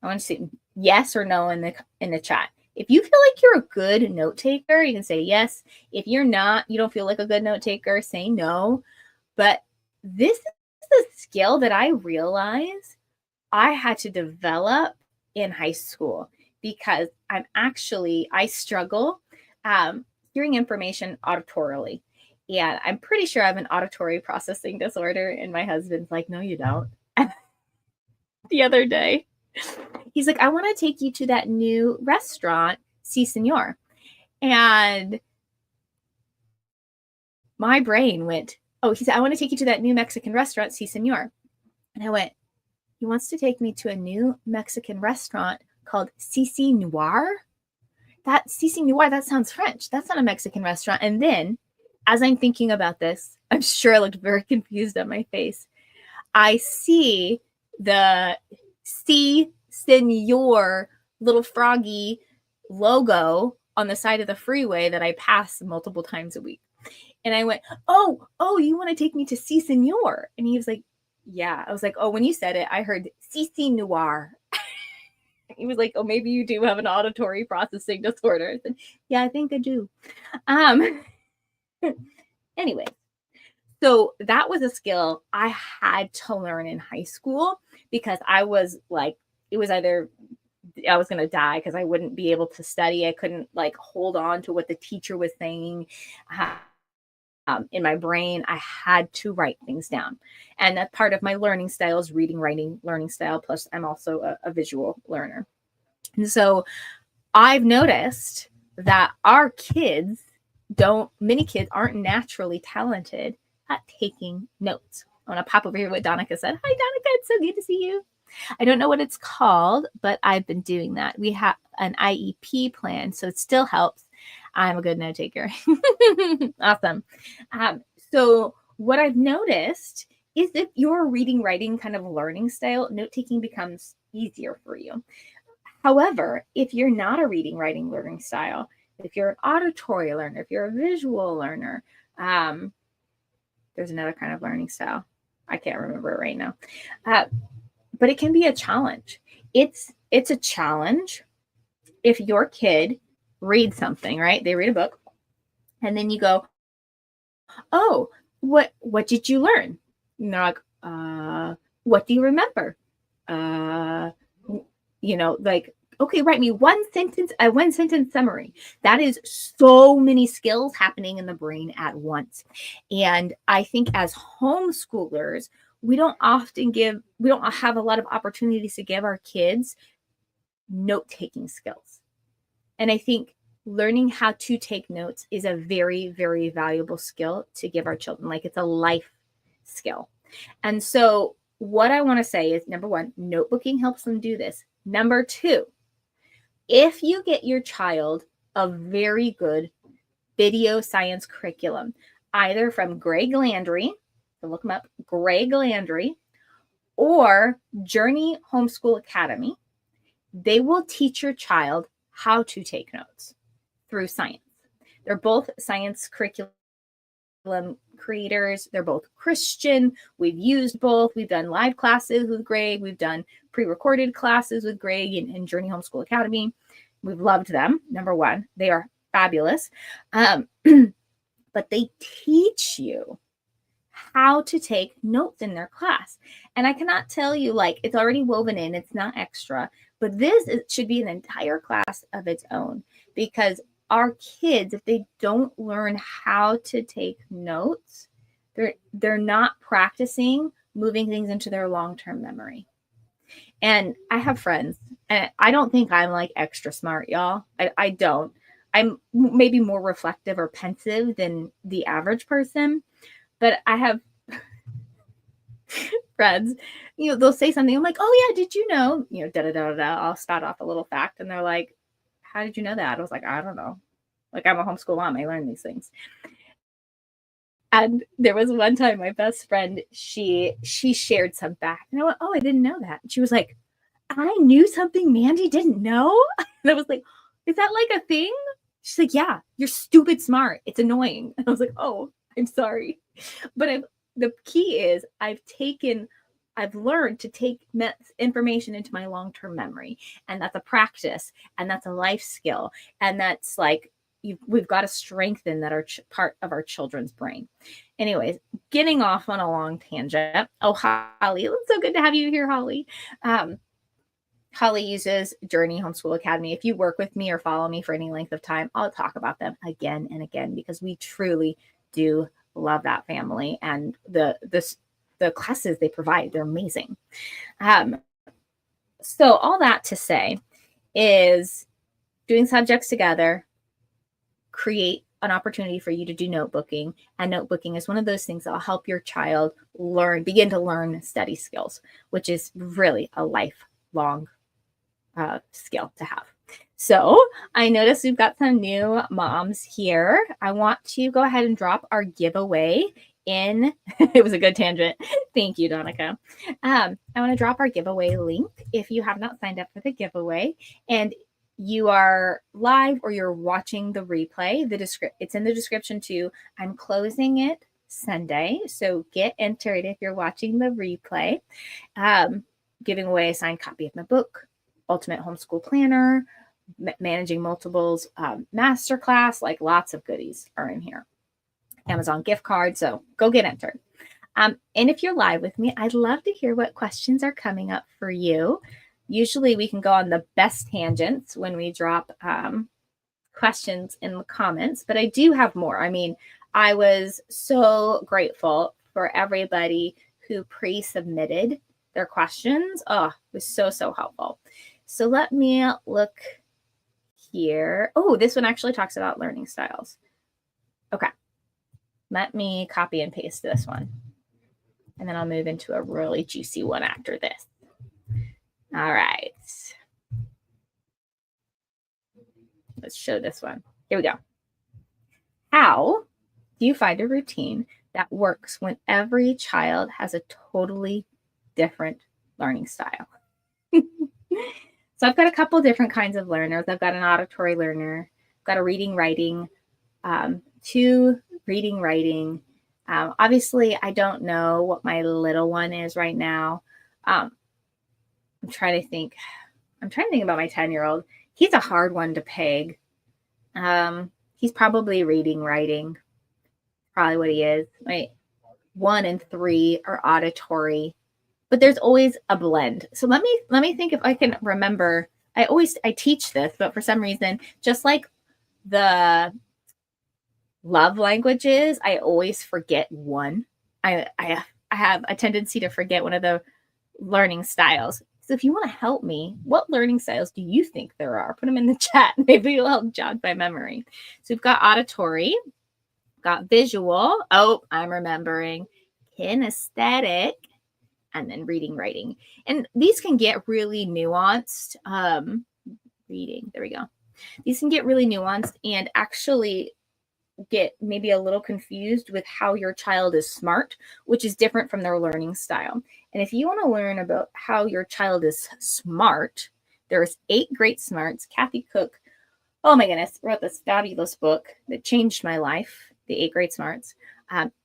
I want to see yes or no in the chat. If you feel like you're a good note taker, you can say yes. If you're not, you don't feel like a good note taker, say no. But this is the skill that I realized I had to develop in high school, because I struggle hearing information auditorily. And I'm pretty sure I have an auditory processing disorder. And my husband's like, no, you don't. The other day, he's like, I want to take you to that new restaurant, Si Senor. And my brain went, oh, he said, I want to take you to that new Mexican restaurant, Si Senor. And I went, he wants to take me to a new Mexican restaurant called Cici Noir? That Cici Noir, that sounds French. That's not a Mexican restaurant. And then, as I'm thinking about this, I'm sure I looked very confused on my face. I see the Si Senor little froggy logo on the side of the freeway that I pass multiple times a week. And I went, oh, you want to take me to Si Senor? And he was like, yeah. I was like, oh, when you said it, I heard Cici Noir. He was like, oh, maybe you do have an auditory processing disorder. I said, yeah, I think I do. Anyway, so that was a skill I had to learn in high school, because I was like, it was either I was going to die because I wouldn't be able to study. I couldn't like hold on to what the teacher was saying. In my brain, I had to write things down. And that part of my learning style is reading, writing, learning style. Plus, I'm also a visual learner. And so I've noticed that many kids aren't naturally talented at taking notes. I want to pop over here what Donica said. Hi, Donica. It's so good to see you. I don't know what it's called, but I've been doing that. We have an IEP plan, so it still helps. I'm a good note taker. Awesome. So what I've noticed is if you're reading, writing kind of learning style, note taking becomes easier for you. However, if you're not a reading, writing, learning style, if you're an auditory learner, if you're a visual learner, there's another kind of learning style. I can't remember it right now. But it can be a challenge. It's a challenge if your kid reads something, right? They read a book, and then you go, oh, what did you learn? And they're like, what do you remember? Like, okay, write me one sentence summary. That is so many skills happening in the brain at once. And I think as homeschoolers, we don't have a lot of opportunities to give our kids note-taking skills. And I think learning how to take notes is a very, very valuable skill to give our children. Like, it's a life skill. And so what I want to say is, number one, notebooking helps them do this. Number two, if you get your child a very good video science curriculum, either from Greg Landry, so look him up, Greg Landry, or Journey Homeschool Academy, they will teach your child how to take notes through science. They're both science curriculum creators. They're both Christian. We've used both. We've done live classes with Greg. We've done pre-recorded classes with Greg and Journey Homeschool Academy. We've loved them. Number one, they are fabulous. But they teach you how to take notes in their class. And I cannot tell you, like, it's already woven in, it's not extra, but it should be an entire class of its own, because our kids, if they don't learn how to take notes, they're not practicing moving things into their long-term memory. And I have friends, and I don't think I'm like extra smart, y'all. I don't. I'm maybe more reflective or pensive than the average person, but I have friends, they'll say something. I'm like, oh yeah, did you know, da da da da. I'll spout off a little fact, and they're like, how did you know that? I was like, I don't know. Like, I'm a homeschool mom. I learned these things. And there was one time my best friend, she shared some fact, and I went, oh, I didn't know that. And she was like, I knew something Mandy didn't know. And I was like, is that like a thing? She's like, yeah, you're stupid smart. It's annoying. And I was like, oh, I'm sorry. But the key is I've learned to take information into my long-term memory. And that's a practice. And that's a life skill. And that's like, we've got to strengthen that part of our children's brain. Anyways, getting off on a long tangent. Oh, Holly, it's so good to have you here, Holly. Holly uses Journey Homeschool Academy. If you work with me or follow me for any length of time, I'll talk about them again and again because we truly do love that family and the classes they provide. They're amazing. So all that to say is doing subjects together, create an opportunity for you to do notebooking. And notebooking is one of those things that will help your child begin to learn study skills, which is really a lifelong skill to have. So I noticed we've got some new moms here. I want to go ahead and drop our giveaway in. It was a good tangent. Thank you, Donica. I want to drop our giveaway link if you have not signed up for the giveaway and you are live or you're watching the replay. It's in the description too. I'm closing it Sunday, so get entered if you're watching the replay. Giving away a signed copy of my book, Ultimate Homeschool Planner, Managing Multiples Masterclass, like lots of goodies are in here. Amazon gift card, so go get entered. And if you're live with me, I'd love to hear what questions are coming up for you. Usually we can go on the best tangents when we drop questions in the comments, but I do have more. I mean, I was so grateful for everybody who pre-submitted their questions. Oh, it was so helpful. So let me look here. Oh, this one actually talks about learning styles. Okay. Let me copy and paste this one. And then I'll move into a really juicy one after this. All right. Let's show this one. Here we go. How do you find a routine that works when every child has a totally different learning style? So I've got a couple different kinds of learners. I've got an auditory learner, I've got a reading, writing, two reading, writing. Obviously, I don't know what my little one is right now. I'm trying to think about my 10-year-old. He's a hard one to peg. He's probably reading, writing, probably what he is. My 1 and 3 are auditory, but there's always a blend. So let me think if I can remember. I teach this, but for some reason, just like the love languages, I always forget one. I have a tendency to forget one of the learning styles. So if you want to help me, what learning styles do you think there are? Put them in the chat. Maybe it'll help jog my memory. So we've got auditory, got visual. Oh, I'm remembering. Kinesthetic, and then reading, writing. And these can get really nuanced. Reading, there we go. These can get really nuanced and actually get maybe a little confused with how your child is smart, which is different from their learning style. And if you want to learn about how your child is smart, there's 8 Great Smarts. Kathy Cook, oh my goodness, wrote this fabulous book that changed my life, The 8 Great Smarts.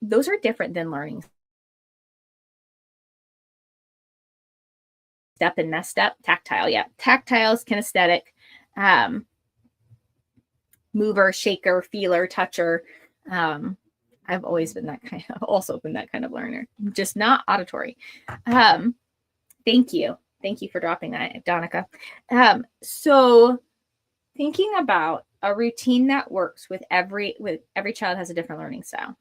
Those are different than learning. Step and messed up. Tactile, yeah. Tactiles, kinesthetic, mover, shaker, feeler, toucher. I've always been that kind of, also been that kind of learner, just not auditory. Thank you for dropping that, Donica. So thinking about a routine that works with every child has a different learning style.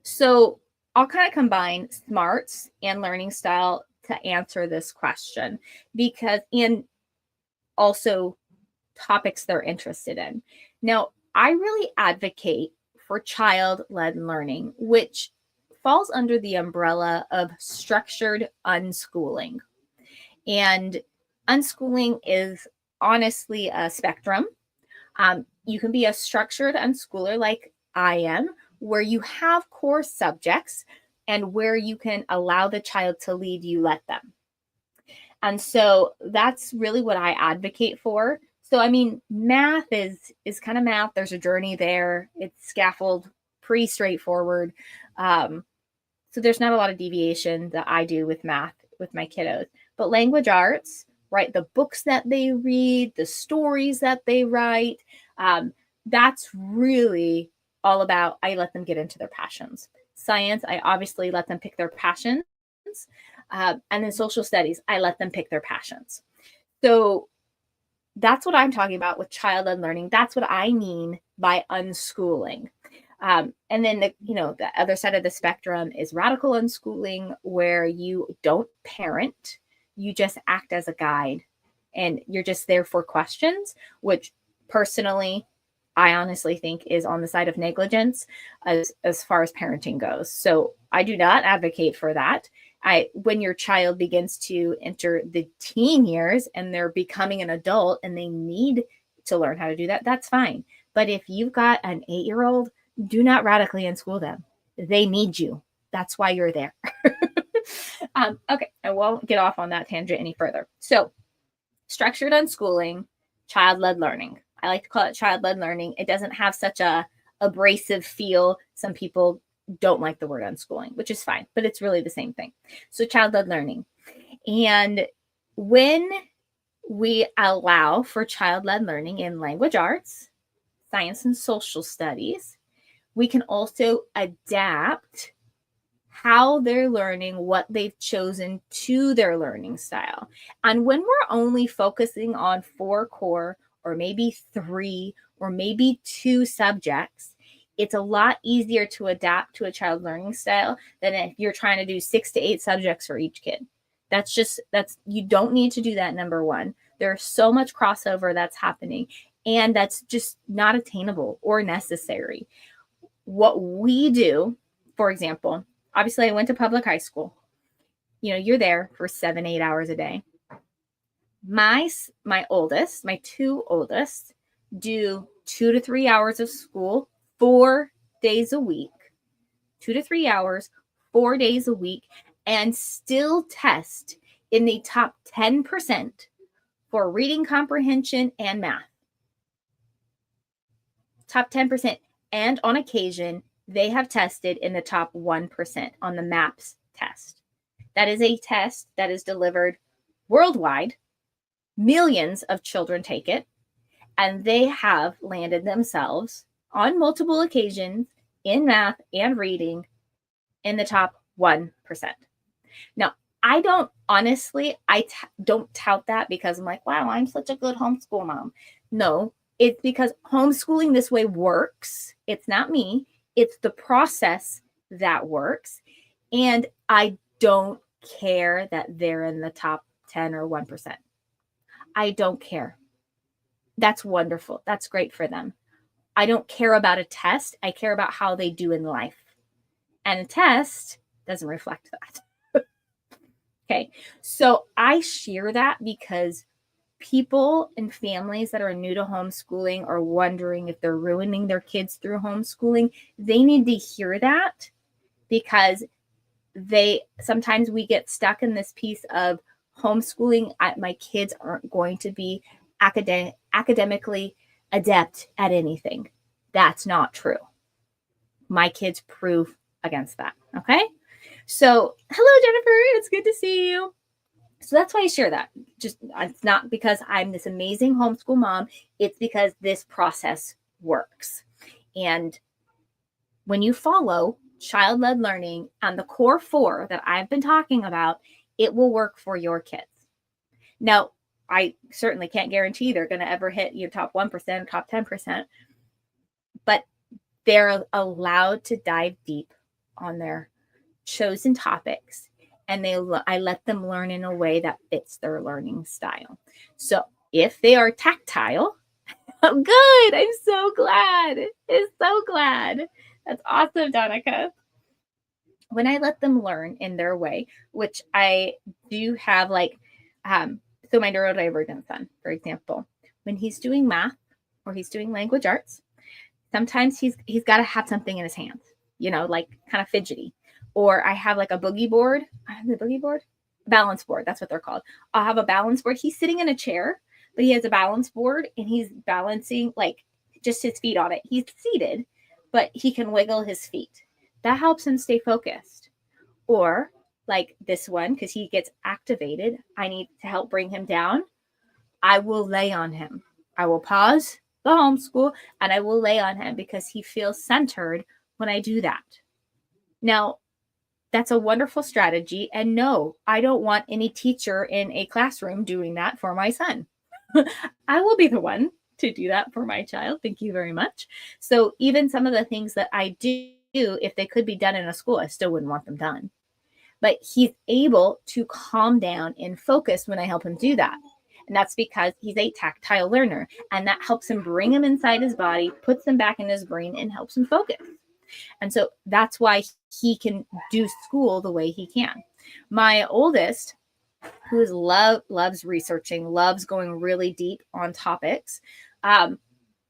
So I'll kind of combine smarts and learning style to answer this question and also topics they're interested in. Now, I really advocate for child-led learning, which falls under the umbrella of structured unschooling. And unschooling is honestly a spectrum. You can be a structured unschooler like I am, where you have core subjects and where you can allow the child to lead, you let them. And so that's really what I advocate for. So, I mean, math is kind of math. There's a journey there. It's scaffold, pretty straightforward. So there's not a lot of deviation that I do with math with my kiddos. But language arts, right? The books that they read, the stories that they write, that's really all about, I let them get into their passions. Science, I obviously let them pick their passions. And then social studies, I let them pick their passions. So that's what I'm talking about with child-led learning. That's what I mean by unschooling. And then the other side of the spectrum is radical unschooling, where you don't parent, you just act as a guide, and you're just there for questions, which personally, I honestly think is on the side of negligence as far as parenting goes. So I do not advocate for that. When your child begins to enter the teen years and they're becoming an adult and they need to learn how to do that, that's fine. But if you've got an 8-year-old, do not radically unschool them. They need you. That's why you're there. Okay, I won't get off on that tangent any further. So structured unschooling, child-led learning. I like to call it child-led learning. It doesn't have such a abrasive feel. Some people don't like the word unschooling, which is fine, but it's really the same thing. So child-led learning. And when we allow for child-led learning in language arts, science and social studies, we can also adapt how they're learning, what they've chosen to their learning style. And when we're only focusing on 4 core or maybe 3 or maybe 2 subjects, it's a lot easier to adapt to a child learning style than if you're trying to do 6 to 8 subjects for each kid. You don't need to do that, number one. There's so much crossover that's happening, and that's just not attainable or necessary. What we do, for example, obviously I went to public high school. You're there for 7-8 hours a day. My 2 oldest do 2 to 3 hours of school 4 days a week, 2 to 3 hours, 4 days a week, and still test in the top 10% for reading comprehension and math. Top 10%. And on occasion, they have tested in the top 1% on the MAPS test. That is a test that is delivered worldwide. Millions of children take it, and they have landed themselves on multiple occasions in math and reading in the top 1%. Now, I don't don't tout that because I'm like, wow, I'm such a good homeschool mom. No, it's because homeschooling this way works. It's not me. It's the process that works. And I don't care that they're in the top 10 or 1%. I don't care. That's wonderful. That's great for them. I don't care about a test. I care about how they do in life. And a test doesn't reflect that. Okay. So I share that because people and families that are new to homeschooling are wondering if they're ruining their kids through homeschooling. They need to hear that, because sometimes we get stuck in this piece of homeschooling. My kids aren't going to be academically adept at anything. That's not true. My kids prove against that. Okay. So hello, Jennifer. It's good to see you. So that's why I share that. It's not because I'm this amazing homeschool mom. It's because this process works. And when you follow child-led learning and the core 4 that I've been talking about, it will work for your kids. Now, I certainly can't guarantee they're going to ever hit your top 1%, top 10%, but they're allowed to dive deep on their chosen topics, and I let them learn in a way that fits their learning style. So if they are tactile, oh, good. I'm so glad. I'm so glad. That's awesome, Donica. when I let them learn in their way, which I do have so my neurodivergent son, for example, when he's doing math or he's doing language arts, sometimes he's got to have something in his hands, like kind of fidgety. Or I have like a boogie board. I have the boogie board, balance board. That's what they're called. I'll have a balance board. He's sitting in a chair, but he has a balance board and he's balancing like just his feet on it. He's seated, but he can wiggle his feet. That helps him stay focused. Or like this one, because he gets activated, I need to help bring him down. I will lay on him. I will pause the homeschool and I will lay on him because he feels centered when I do that. Now, that's a wonderful strategy. And no, I don't want any teacher in a classroom doing that for my son. I will be the one to do that for my child. Thank you very much. So even some of the things that I do, if they could be done in a school, I still wouldn't want them done. But he's able to calm down and focus when I help him do that. And that's because he's a tactile learner. And that helps him bring him inside his body, puts him back in his brain, and helps him focus. And so that's why he can do school the way he can. My oldest, who loves researching, loves going really deep on topics,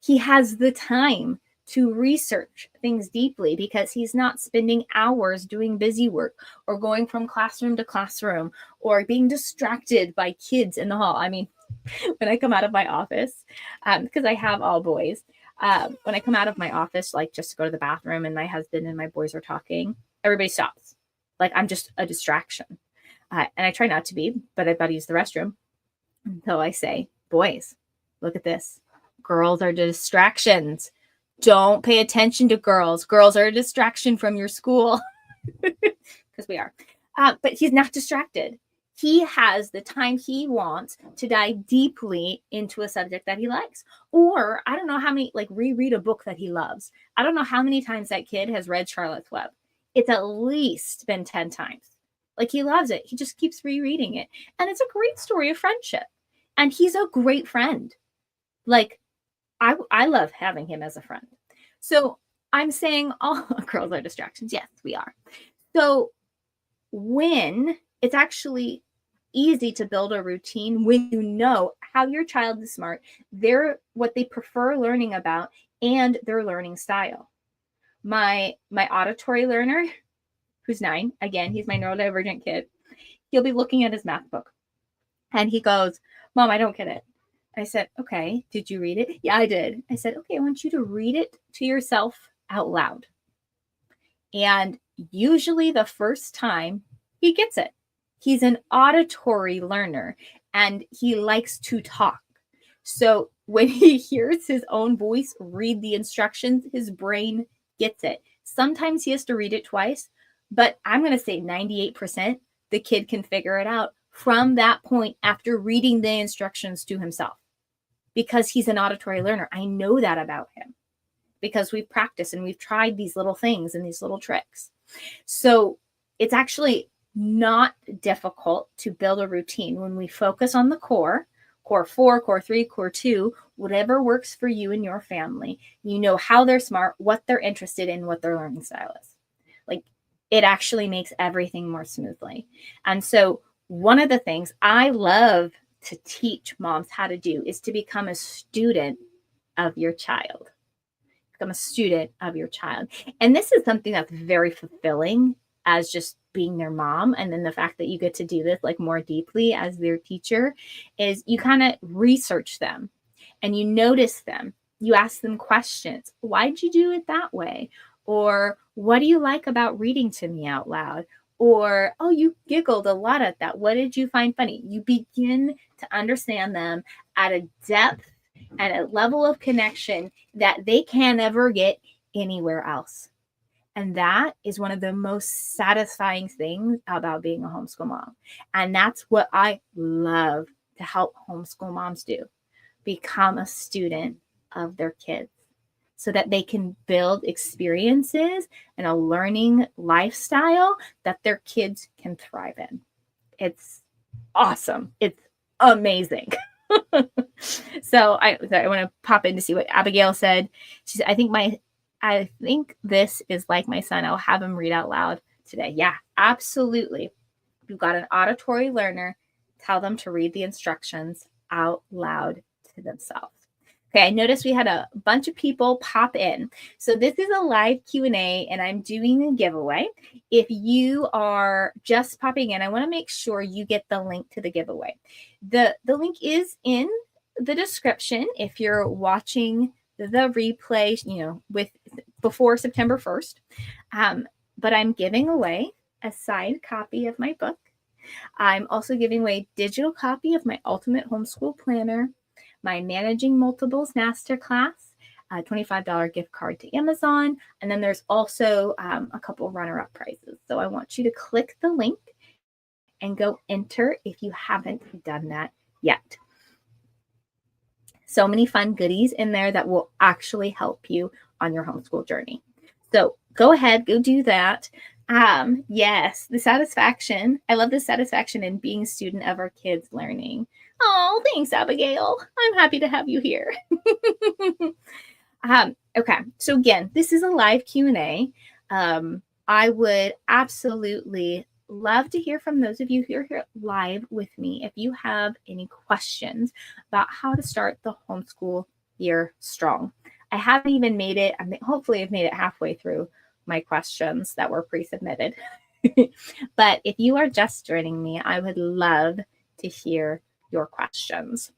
he has the time to research things deeply because he's not spending hours doing busy work or going from classroom to classroom or being distracted by kids in the hall. I mean, when I come out of my office, because I have all boys, when I come out of my office, like just to go to the bathroom and my husband and my boys are talking, everybody stops. Like I'm just a distraction. And I try not to be, but I've got to use the restroom. So I say, boys, look at this. Girls are distractions. Don't pay attention to girls. Girls are a distraction from your school. Because we are. But he's not distracted. He has the time he wants to dive deeply into a subject that he likes. Or I don't know how many, like reread a book that he loves. I don't know how many times that kid has read Charlotte's Web. It's at least been 10 times. Like he loves it. He just keeps rereading it. And it's a great story of friendship. And he's a great friend. Like I love having him as a friend. So I'm saying all girls are distractions. Yes, we are. So when it's actually easy to build a routine when you know how your child is smart, what they prefer learning about, and their learning style. My auditory learner, who's 9, again, he's my neurodivergent kid, he'll be looking at his math book and he goes, Mom, I don't get it. I said, okay, did you read it? Yeah, I did. I said, okay, I want you to read it to yourself out loud. And usually the first time he gets it. He's an auditory learner and he likes to talk. So when he hears his own voice read the instructions, his brain gets it. Sometimes he has to read it twice, but I'm going to say 98% the kid can figure it out from that point after reading the instructions to himself. Because he's an auditory learner. I know that about him because we've practiced and we've tried these little things and these little tricks. So it's actually not difficult to build a routine when we focus on the core 4, core 3, core 2, whatever works for you and your family. You know how they're smart, what they're interested in, what their learning style is. Like it actually makes everything more smoothly. And so one of the things I love to teach moms how to do is to become a student of your child. Become a student of your child. And this is something that's very fulfilling as just being their mom. And then the fact that you get to do this like more deeply as their teacher is you kind of research them and you notice them. You ask them questions. Why'd you do it that way? Or what do you like about reading to me out loud? Or, oh, you giggled a lot at that. What did you find funny? You begin to understand them at a depth and a level of connection that they can never get anywhere else. And that is one of the most satisfying things about being a homeschool mom. And that's what I love to help homeschool moms do. Become a student of their kids so that they can build experiences and a learning lifestyle that their kids can thrive in. It's awesome. It's amazing. So I want to pop in to see what Abigail said. She said, I think this is like my son. I'll have him read out loud today. Yeah, absolutely. If you've got an auditory learner, tell them to read the instructions out loud to themselves. Okay, I noticed we had a bunch of people pop in. So this is a live Q&A and I'm doing a giveaway. If you are just popping in, I want to make sure you get the link to the giveaway. The link is in the description if you're watching the replay, with before September 1st. But I'm giving away a signed copy of my book. I'm also giving away a digital copy of my Ultimate Homeschool Planner, my Managing Multiples Masterclass, a $25 gift card to Amazon, and then there's also a couple runner-up prizes. So I want you to click the link and go enter if you haven't done that yet. So many fun goodies in there that will actually help you on your homeschool journey. So go ahead, go do that. Yes, the satisfaction. I love the satisfaction in being a student of our kids' learning. Oh, thanks, Abigail. I'm happy to have you here. Okay, so again, this is a live Q&A. I would absolutely love to hear from those of you who are here live with me. If you have any questions about how to start the homeschool year strong. I haven't even made it. Hopefully I've made it halfway through my questions that were pre-submitted. But if you are just joining me, I would love to hear your questions.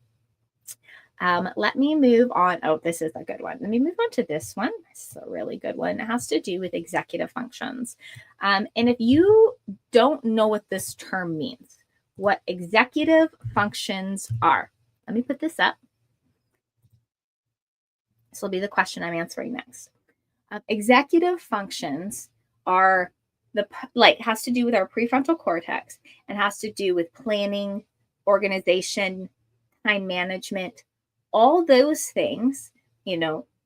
Let me move on. Oh, this is a good one. Let me move on to this one. This is a really good one. It has to do with executive functions. And if you don't know what this term means, what executive functions are, let me put this up. This will be the question I'm answering next. Executive functions are has to do with our prefrontal cortex and has to do with planning, organization, time management, all those things,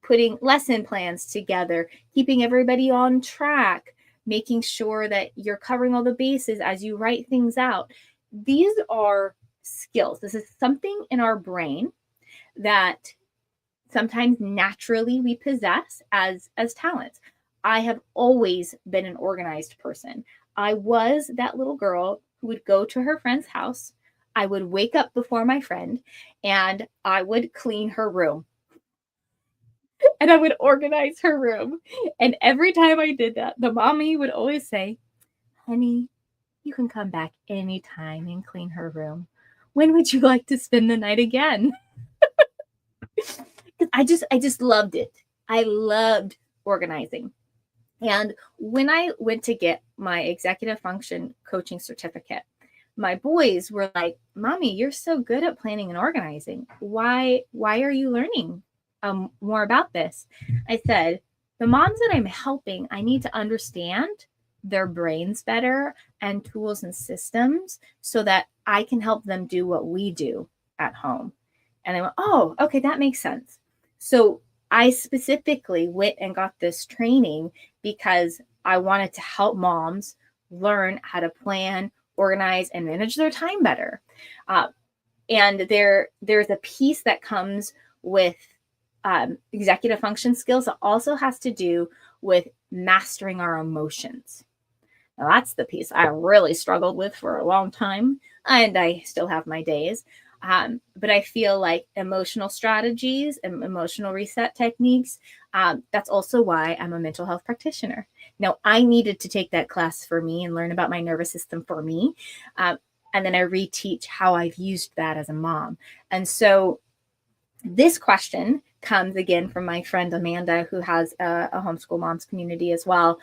putting lesson plans together, keeping everybody on track, making sure that you're covering all the bases as you write things out. These are skills. This is something in our brain that sometimes naturally we possess as talents. I have always been an organized person. I was that little girl who would go to her friend's house. I would wake up before my friend and I would clean her room. And I would organize her room. And every time I did that, the mommy would always say, "Honey, you can come back anytime and clean her room. When would you like to spend the night again?" I just loved it. I loved organizing. And when I went to get my executive function coaching certificate, my boys were like, "Mommy, you're so good at planning and organizing. Why are you learning more about this?" I said, the moms that I'm helping, I need to understand their brains better and tools and systems so that I can help them do what we do at home. And they went, "Oh, okay, that makes sense." So I specifically went and got this training because I wanted to help moms learn how to plan, organize, and manage their time better. And there's a piece that comes with executive function skills that also has to do with mastering our emotions. Now, that's the piece I really struggled with for a long time, and I still have my days. But I feel like emotional strategies and emotional reset techniques, that's also why I'm a mental health practitioner. Now, I needed to take that class for me and learn about my nervous system for me. And then I reteach how I've used that as a mom. And so this question comes again from my friend Amanda, who has a homeschool moms community as well.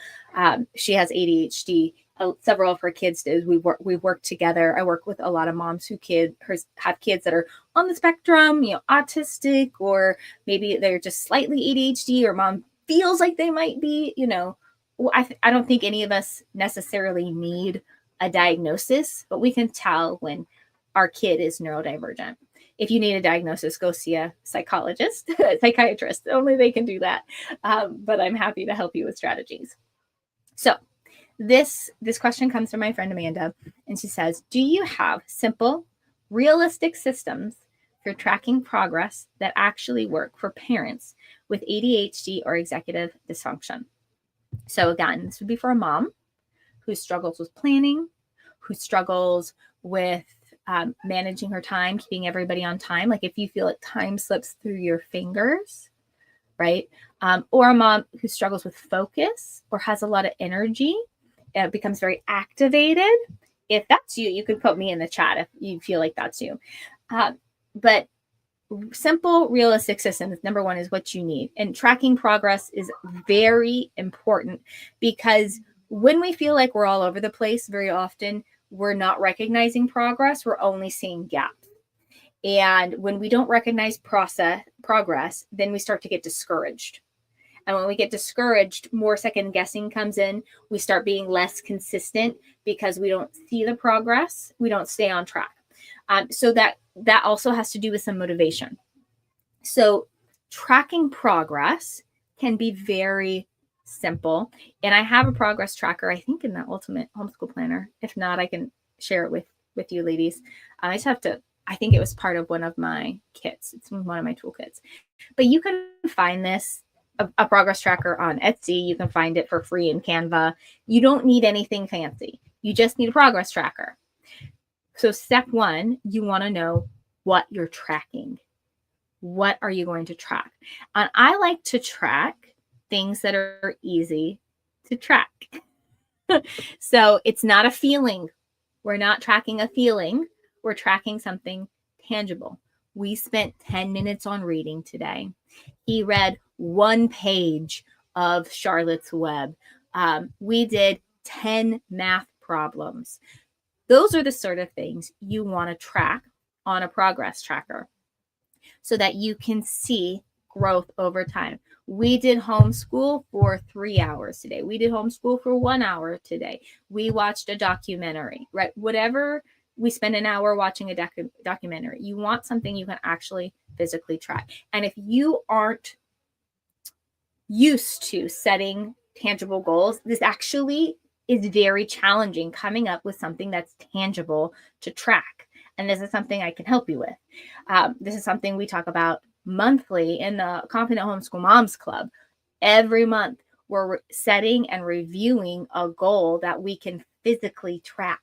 She has ADHD. Several of her kids do. We've worked together. I work with a lot of moms who have kids that are on the spectrum, autistic, or maybe they're just slightly ADHD, or mom feels like they might be. I don't think any of us necessarily need a diagnosis, but we can tell when our kid is neurodivergent. If you need a diagnosis, go see a psychologist, a psychiatrist. Only they can do that. But I'm happy to help you with strategies. So this question comes from my friend Amanda, and she says, "Do you have simple, realistic systems for tracking progress that actually work for parents with ADHD or executive dysfunction?" So again, this would be for a mom who struggles with planning, who struggles with managing her time, keeping everybody on time. Like if you feel like time slips through your fingers, right? Or a mom who struggles with focus or has a lot of energy, becomes very activated. If that's you, you can put me in the chat if you feel like that's you. But simple, realistic systems, number one, is what you need. And tracking progress is very important, because when we feel like we're all over the place, very often we're not recognizing progress. We're only seeing gaps. And when we don't recognize progress, then we start to get discouraged. And when we get discouraged, more second guessing comes in. We start being less consistent because we don't see the progress. We don't stay on track. So that also has to do with some motivation. So tracking progress can be very simple. And I have a progress tracker, I think, in the Ultimate Homeschool Planner. If not, I can share it with you ladies. I just have to, I think it was part of one of my kits. It's one of my toolkits. But you can find this, a progress tracker, on Etsy. You can find it for free in Canva. You don't need anything fancy. You just need a progress tracker. So step one, you want to know what you're tracking. What are you going to track? And I like to track things that are easy to track. So it's not a feeling. We're not tracking a feeling. We're tracking something tangible. We spent 10 minutes on reading today. He read 1 page of Charlotte's Web. We did 10 math problems. Those are the sort of things you want to track on a progress tracker so that you can see growth over time. We did homeschool for 3 hours today. We did homeschool for 1 hour today. We watched a documentary, right? Whatever, we spend an hour watching a documentary. You want something you can actually physically track. And if you aren't used to setting tangible goals, this actually is very challenging, coming up with something that's tangible to track. And this is something I can help you with. This is something we talk about monthly in the Confident Homeschool Moms Club. Every month, we're setting and reviewing a goal that we can physically track.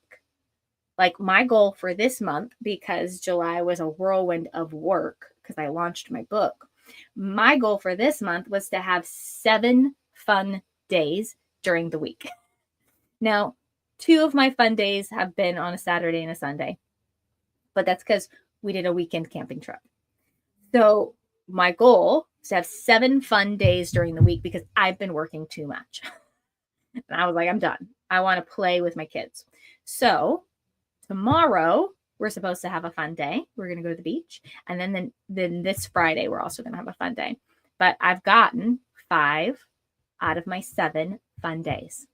Like my goal for this month, because July was a whirlwind of work because I launched my book, my goal for this month was to have 7 fun days during the week. Now, 2 of my fun days have been on a Saturday and a Sunday, but that's because we did a weekend camping trip. So my goal is to have 7 fun days during the week because I've been working too much. And I was like, I'm done. I want to play with my kids. So tomorrow, we're supposed to have a fun day. We're going to go to the beach. And then this Friday, we're also going to have a fun day. But I've gotten 5 out of my 7 fun days.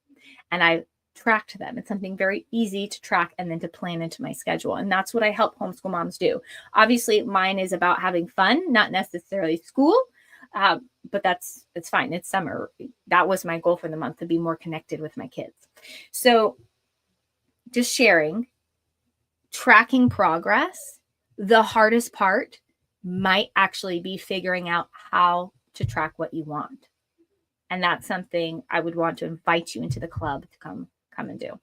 And I tracked them. It's something very easy to track and then to plan into my schedule. And that's what I help homeschool moms do. Obviously, mine is about having fun, not necessarily school. But it's fine. It's summer. That was my goal for the month, to be more connected with my kids. So just sharing, tracking progress. The hardest part might actually be figuring out how to track what you want. And that's something I would want to invite you into the club to come and do.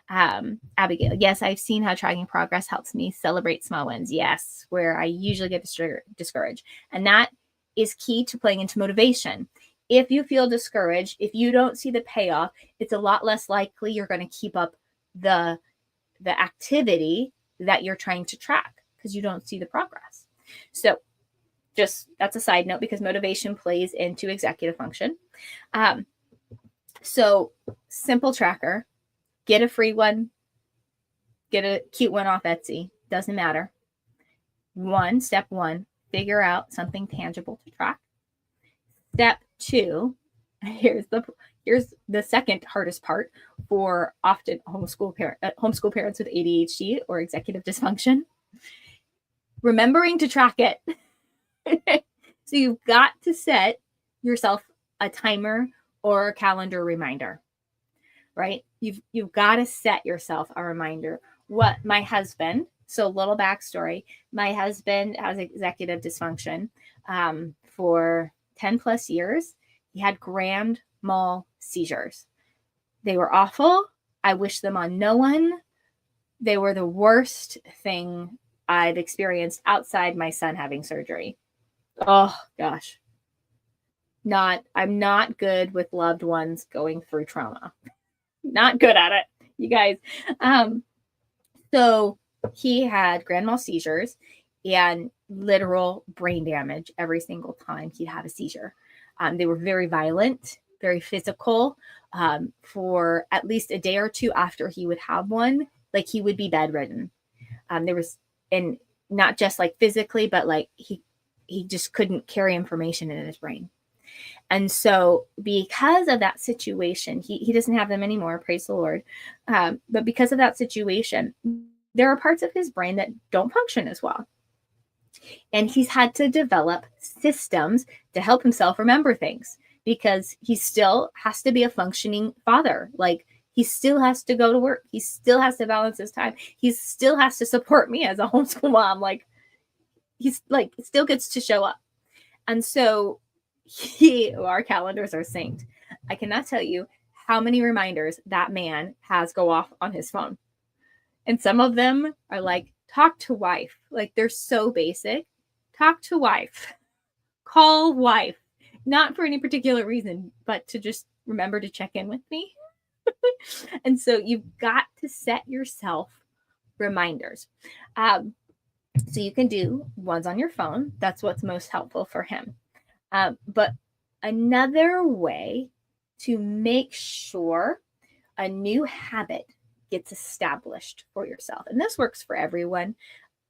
Abigail, yes, I've seen how tracking progress helps me celebrate small wins. Yes, where I usually get discouraged. And that is key to playing into motivation. If you feel discouraged, if you don't see the payoff, it's a lot less likely you're going to keep up the activity that you're trying to track because you don't see the progress. So just that's a side note, because motivation plays into executive function. So simple tracker, get a free one, get a cute one off Etsy, doesn't matter. Step one, figure out something tangible to track. Step 2, here's the second hardest part for often homeschool parents with ADHD or executive dysfunction. Remembering to track it. So you've got to set yourself a timer or a calendar reminder, right? You've got to set yourself a reminder. What my husband, so little backstory, my husband has executive dysfunction for 10 plus years. He had grand mal seizures. They were awful. I wish them on no one. They were the worst thing I've experienced outside my son having surgery. Oh gosh. I'm not good with loved ones going through trauma. Not good at it, you guys. So he had grand mal seizures and literal brain damage every single time he'd have a seizure. They were very violent, very physical. For at least a day or two after he would have one, like he would be bedridden. And not just like physically, but like he just couldn't carry information in his brain. And so because of that situation, he doesn't have them anymore, praise the Lord. But because of that situation, there are parts of his brain that don't function as well. And he's had to develop systems to help himself remember things because he still has to be a functioning father. Like he still has to go to work. He still has to balance his time. He still has to support me as a homeschool mom. Like he's like, still gets to show up. And so our calendars are synced. I cannot tell you how many reminders that man has go off on his phone. And some of them are like, talk to wife. Like they're so basic. Talk to wife. Call wife. Not for any particular reason, but to just remember to check in with me. And so you've got to set yourself reminders. So you can do ones on your phone. That's what's most helpful for him. But another way to make sure a new habit gets established for yourself, and this works for everyone,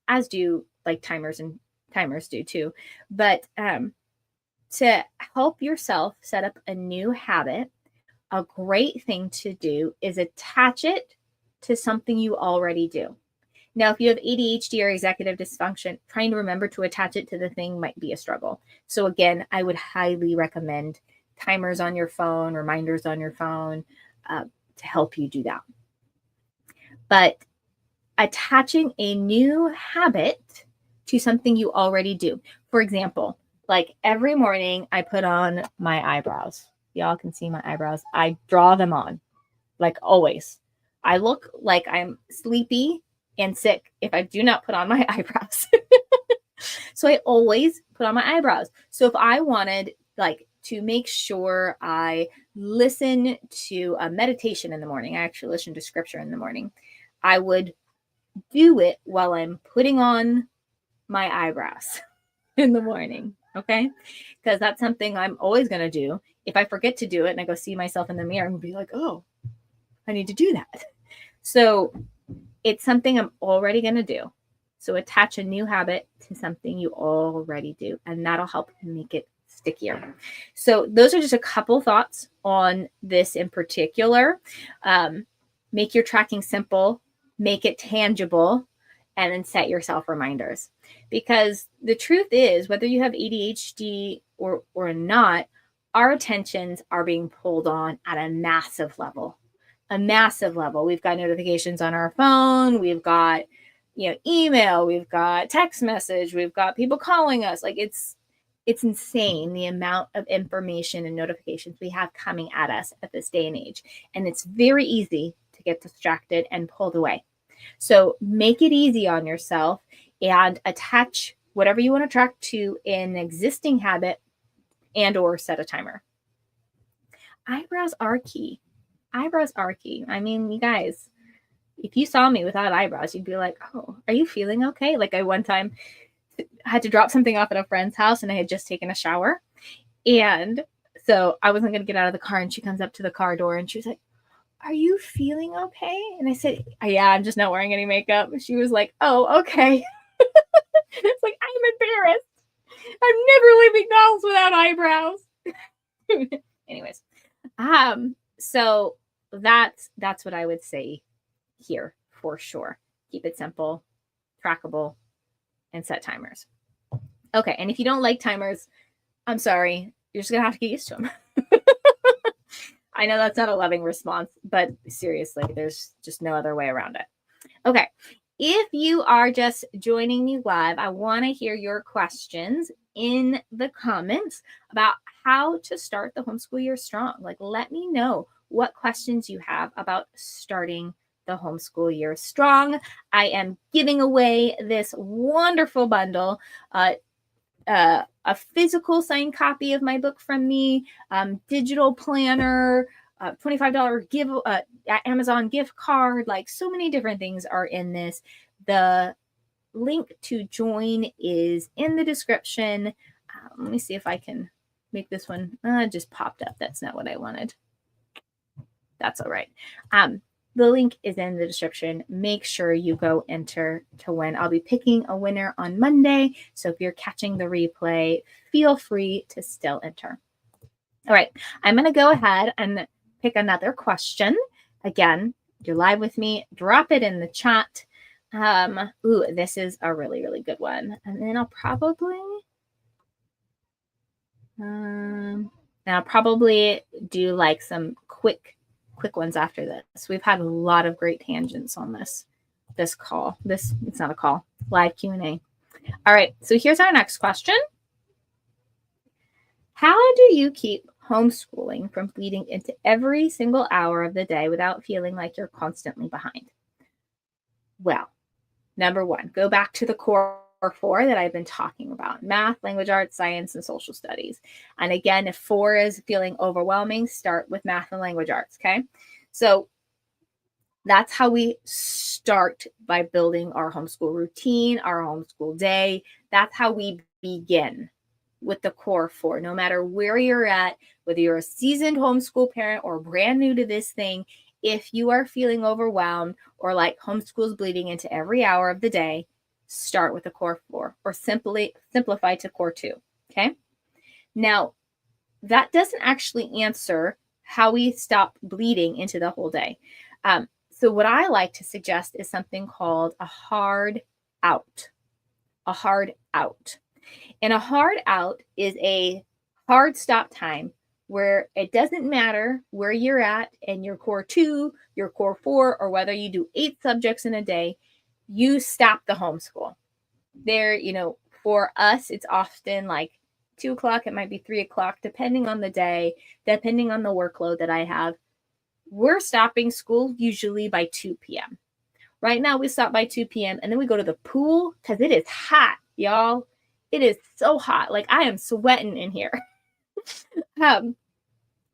as do like timers do too, but to help yourself set up a new habit, a great thing to do is attach it to something you already do. Now, if you have ADHD or executive dysfunction, trying to remember to attach it to the thing might be a struggle. So again, I would highly recommend timers on your phone, reminders on your phone to help you do that. But attaching a new habit to something you already do. For example, like every morning I put on my eyebrows. Y'all can see my eyebrows. I draw them on, like always. I look like I'm sleepy and sick if I do not put on my eyebrows. So I always put on my eyebrows. So if I wanted like to make sure I listen to a meditation in the morning, I actually listen to scripture in the morning, I would do it while I'm putting on my eyebrows in the morning. Okay. Because that's something I'm always going to do. If I forget to do it and I go see myself in the mirror and be like, oh, I need to do that. So it's something I'm already going to do. So attach a new habit to something you already do, and that'll help make it stickier. So those are just a couple thoughts on this in particular. Make your tracking simple, make it tangible, and then set yourself reminders. Because the truth is, whether you have ADHD or not, our attentions are being pulled on at a massive level. A massive level. We've got notifications on our phone. We've got, email. We've got text message. We've got people calling us. Like it's insane the amount of information and notifications we have coming at us at this day and age. And it's very easy to get distracted and pulled away. So make it easy on yourself and attach whatever you want to track to an existing habit and or set a timer. Eyebrows are key. Eyebrows are key. I mean, you guys, if you saw me without eyebrows, you'd be like, oh, are you feeling okay? Like I one time had to drop something off at a friend's house and I had just taken a shower. And so I wasn't going to get out of the car. And she comes up to the car door and she was like, are you feeling okay? And I said, yeah, I'm just not wearing any makeup. She was like, oh, okay. It's like, I'm embarrassed. I'm never leaving the house without eyebrows. Anyways, so that's what I would say here for sure. Keep it simple, trackable, and set timers. Okay, and if you don't like timers, I'm sorry. You're just going to have to get used to them. I know that's not a loving response, but seriously, there's just no other way around it. Okay, if you are just joining me live, I want to hear your questions in the comments about how to start the homeschool year strong. Like, let me know what questions you have about starting the homeschool year strong. I am giving away this wonderful bundle, a physical signed copy of my book from me, digital planner, $25 Amazon gift card. Like, so many different things are in this. The link to join is in the description. Let me see if I can make this one. Just popped up. That's not what I wanted. That's all right. The link is in the description. Make sure you go enter to win. I'll be picking a winner on Monday. So if you're catching the replay, feel free to still enter. All right. I'm going to go ahead and pick another question. Again, you're live with me. Drop it in the chat. This is a really, really good one. And then I'll probably do like some quick ones after this. We've had a lot of great tangents on this call. It's not a call, live Q&A. All right, so here's our next question. How do you keep homeschooling from bleeding into every single hour of the day without feeling like you're constantly behind? Well, number one, go back to the core 4 that I've been talking about: math, language arts, science, and social studies. And again, if 4 is feeling overwhelming, start with math and language arts, okay? So that's how we start, by building our homeschool routine, our homeschool day. That's how we begin, with the core 4. No matter where you're at, whether you're a seasoned homeschool parent or brand new to this thing, if you are feeling overwhelmed or like homeschool's bleeding into every hour of the day, start with the core 4, or simply simplify to core 2, okay? Now, that doesn't actually answer how we stop bleeding into the whole day. So what I like to suggest is something called a hard out. A hard out. And a hard out is a hard stop time where it doesn't matter where you're at in your core 2, your core 4, or whether you do 8 subjects in a day, you stop the homeschool. There, for us, it's often like 2 o'clock. It might be 3 o'clock, depending on the day, depending on the workload that I have. We're stopping school usually by 2 p.m. Right now, we stop by 2 p.m. and then we go to the pool because it is hot, y'all. It is so hot. Like, I am sweating in here.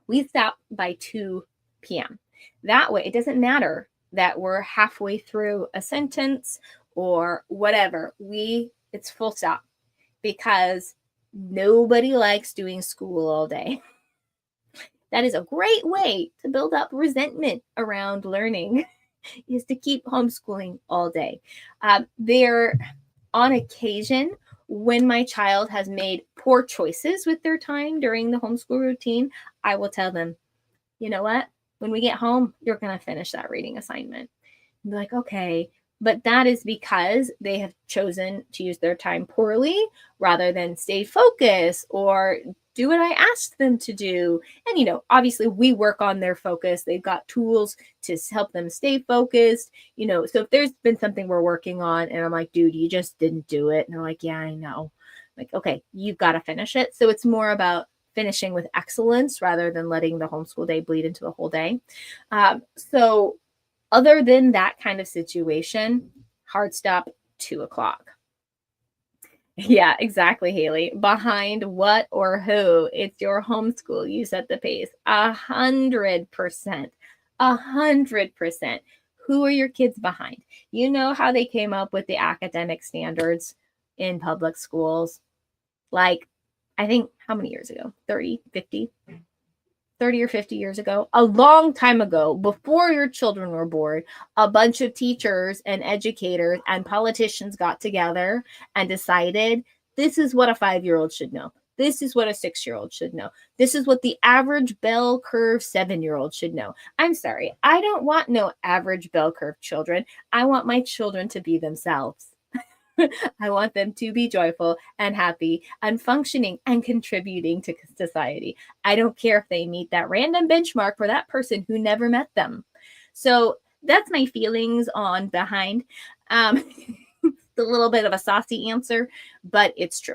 We stop by 2 p.m. That way, it doesn't matter that we're halfway through a sentence or whatever. It's full stop, because nobody likes doing school all day. That is a great way to build up resentment around learning, is to keep homeschooling all day. On occasion, when my child has made poor choices with their time during the homeschool routine, I will tell them, you know what? When we get home, you're going to finish that reading assignment. And be like, okay. But that is because they have chosen to use their time poorly rather than stay focused or do what I asked them to do. And, obviously we work on their focus. They've got tools to help them stay focused. So if there's been something we're working on and I'm like, dude, you just didn't do it. And they're like, yeah, I know. I'm like, okay, you've got to finish it. So it's more about finishing with excellence rather than letting the homeschool day bleed into the whole day. So other than that kind of situation, hard stop, 2 o'clock. Yeah, exactly, Haley. Behind what or who? It's your homeschool. You set the pace. 100%. 100%. Who are your kids behind? You know how they came up with the academic standards in public schools? Like, I think, how many years ago? 30 or 50 years ago, a long time ago, before your children were born, a bunch of teachers and educators and politicians got together and decided this is what a 5-year-old should know. This is what a 6-year-old should know. This is what the average bell curve 7-year-old should know. I'm sorry, I don't want no average bell curve children. I want my children to be themselves. I want them to be joyful and happy and functioning and contributing to society. I don't care if they meet that random benchmark for that person who never met them. So that's my feelings on behind. It's a little bit of a saucy answer, but it's true.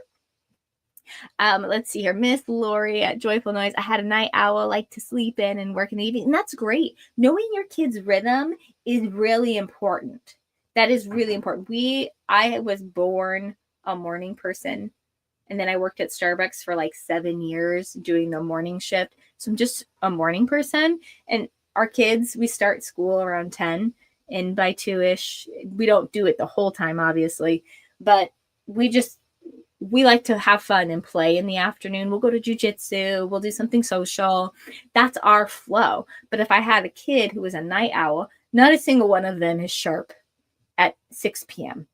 Let's see here. Miss Lori at Joyful Noise. I had a night owl, I like to sleep in and work in the evening. And that's great. Knowing your kid's rhythm is really important. That is really important. I was born a morning person. And then I worked at Starbucks for like 7 years doing the morning shift. So I'm just a morning person. And our kids, we start school around 10. And by 2-ish, we don't do it the whole time, obviously. But we like to have fun and play in the afternoon. We'll go to jujitsu. We'll do something social. That's our flow. But if I had a kid who was a night owl, not a single one of them is sharp at 6 p.m.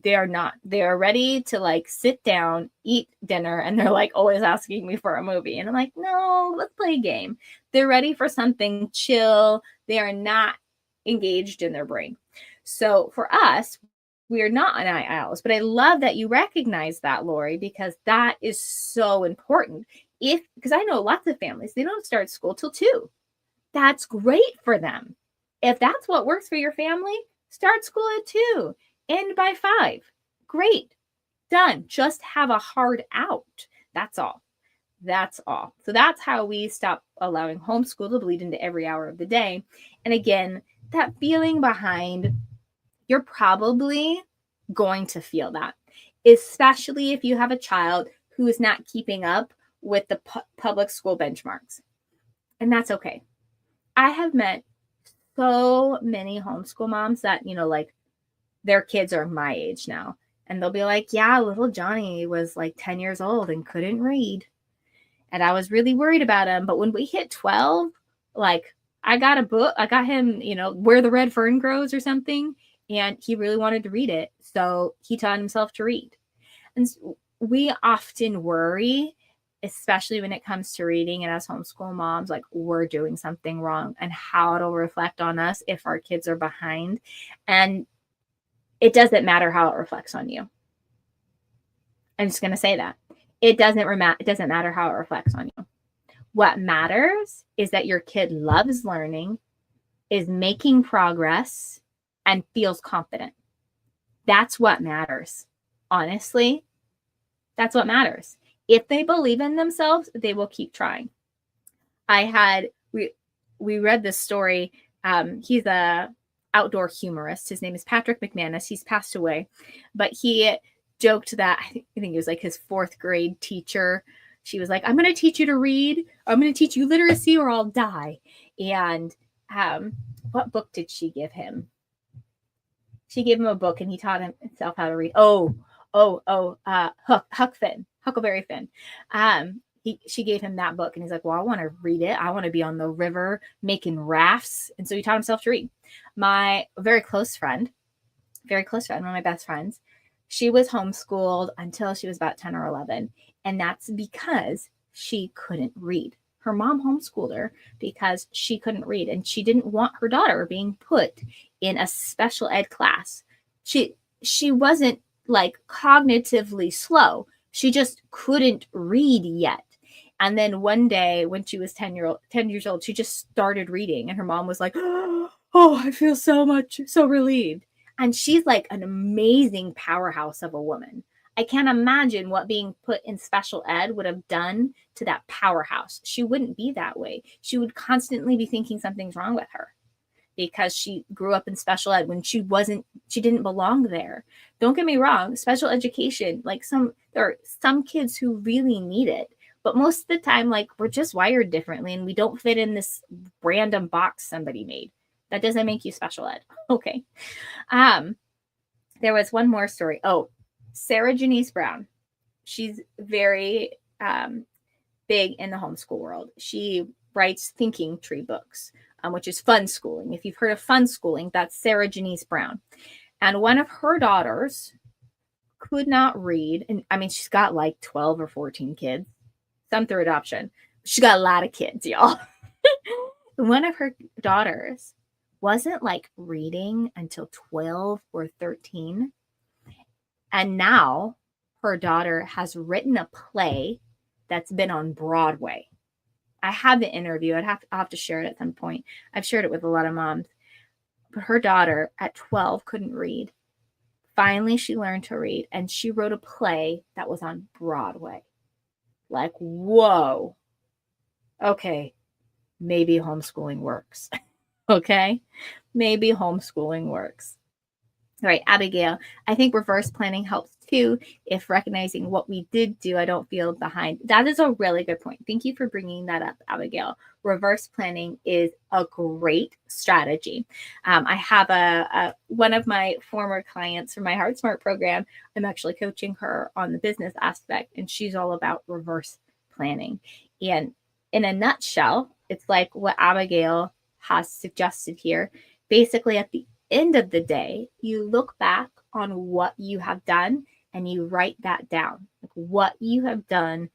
They are not. They are ready to like sit down, eat dinner, and they're like always asking me for a movie. And I'm like, no, let's play a game. They're ready for something chill. They are not engaged in their brain. So for us, we are not night owls, but I love that you recognize that, Lori, because that is so important. Because I know lots of families, they don't start school till 2. That's great for them. If that's what works for your family, start school at 2, end by 5. Great, done. Just have a hard out. That's all. That's all. So that's how we stop allowing homeschool to bleed into every hour of the day. And again, that feeling behind, you're probably going to feel that, especially if you have a child who is not keeping up with the public school benchmarks. And that's okay. I have met so many homeschool moms that, like their kids are my age now. And they'll be like, yeah, little Johnny was like 10 years old and couldn't read. And I was really worried about him. But when we hit 12, like I got a book, I got him, Where the Red Fern Grows or something. And he really wanted to read it. So he taught himself to read. And we often worry, especially when it comes to reading, and as homeschool moms, like we're doing something wrong and how it'll reflect on us if our kids are behind. And it doesn't matter how it reflects on you. I'm just going to say that. It doesn't matter how it reflects on you. What matters is that your kid loves learning, is making progress, and feels confident. That's what matters. Honestly, that's what matters. If they believe in themselves, they will keep trying. We read this story. He's a outdoor humorist. His name is Patrick McManus. He's passed away, but he joked that I think it was like his 4th grade teacher. She was like, I'm going to teach you to read. I'm going to teach you literacy or I'll die. And what book did she give him? She gave him a book and he taught himself how to read. Huckleberry Finn. She gave him that book and he's like, well, I want to read it. I want to be on the river making rafts. And so he taught himself to read. My very close friend, one of my best friends, she was homeschooled until she was about 10 or 11. And that's because she couldn't read. Her mom homeschooled her because she couldn't read. And she didn't want her daughter being put in a special ed class. She wasn't like cognitively slow. She just couldn't read yet. And then one day when she was 10 years old, she just started reading. And her mom was like, oh, I feel so relieved. And she's like an amazing powerhouse of a woman. I can't imagine what being put in special ed would have done to that powerhouse. She wouldn't be that way. She would constantly be thinking something's wrong with her because she grew up in special ed when she didn't belong there. Don't get me wrong, special education, like there are some kids who really need it, but most of the time, like we're just wired differently and we don't fit in this random box somebody made. That doesn't make you special ed. Okay. There was one more story. Oh, Sarah Janice Brown. She's very big in the homeschool world. She writes thinking tree books, which is fun schooling. If you've heard of fun schooling, that's Sarah Janice Brown. And one of her daughters could not read. And I mean, she's got like 12 or 14 kids, some through adoption. She's got a lot of kids, y'all. One of her daughters wasn't like reading until 12 or 13. And now her daughter has written a play that's been on Broadway. I have the interview. I'll have to share it at some point. I've shared it with a lot of moms. But her daughter at 12 couldn't read. Finally, she learned to read and she wrote a play that was on Broadway. like, whoa, okay, maybe homeschooling works. Okay, maybe homeschooling works. All right, Abigail, I think reverse planning helps too. If recognizing what we did do, I don't feel behind. That is a really good point. Thank you for bringing that up, Abigail. Reverse planning is a great strategy. I have one of my former clients from my Heart Smart program. I'm actually coaching her on the business aspect, and she's all about reverse planning. And in a nutshell, it's like what Abigail has suggested here. Basically, at the end of the day, you look back on what you have done and you write that down, like what you have done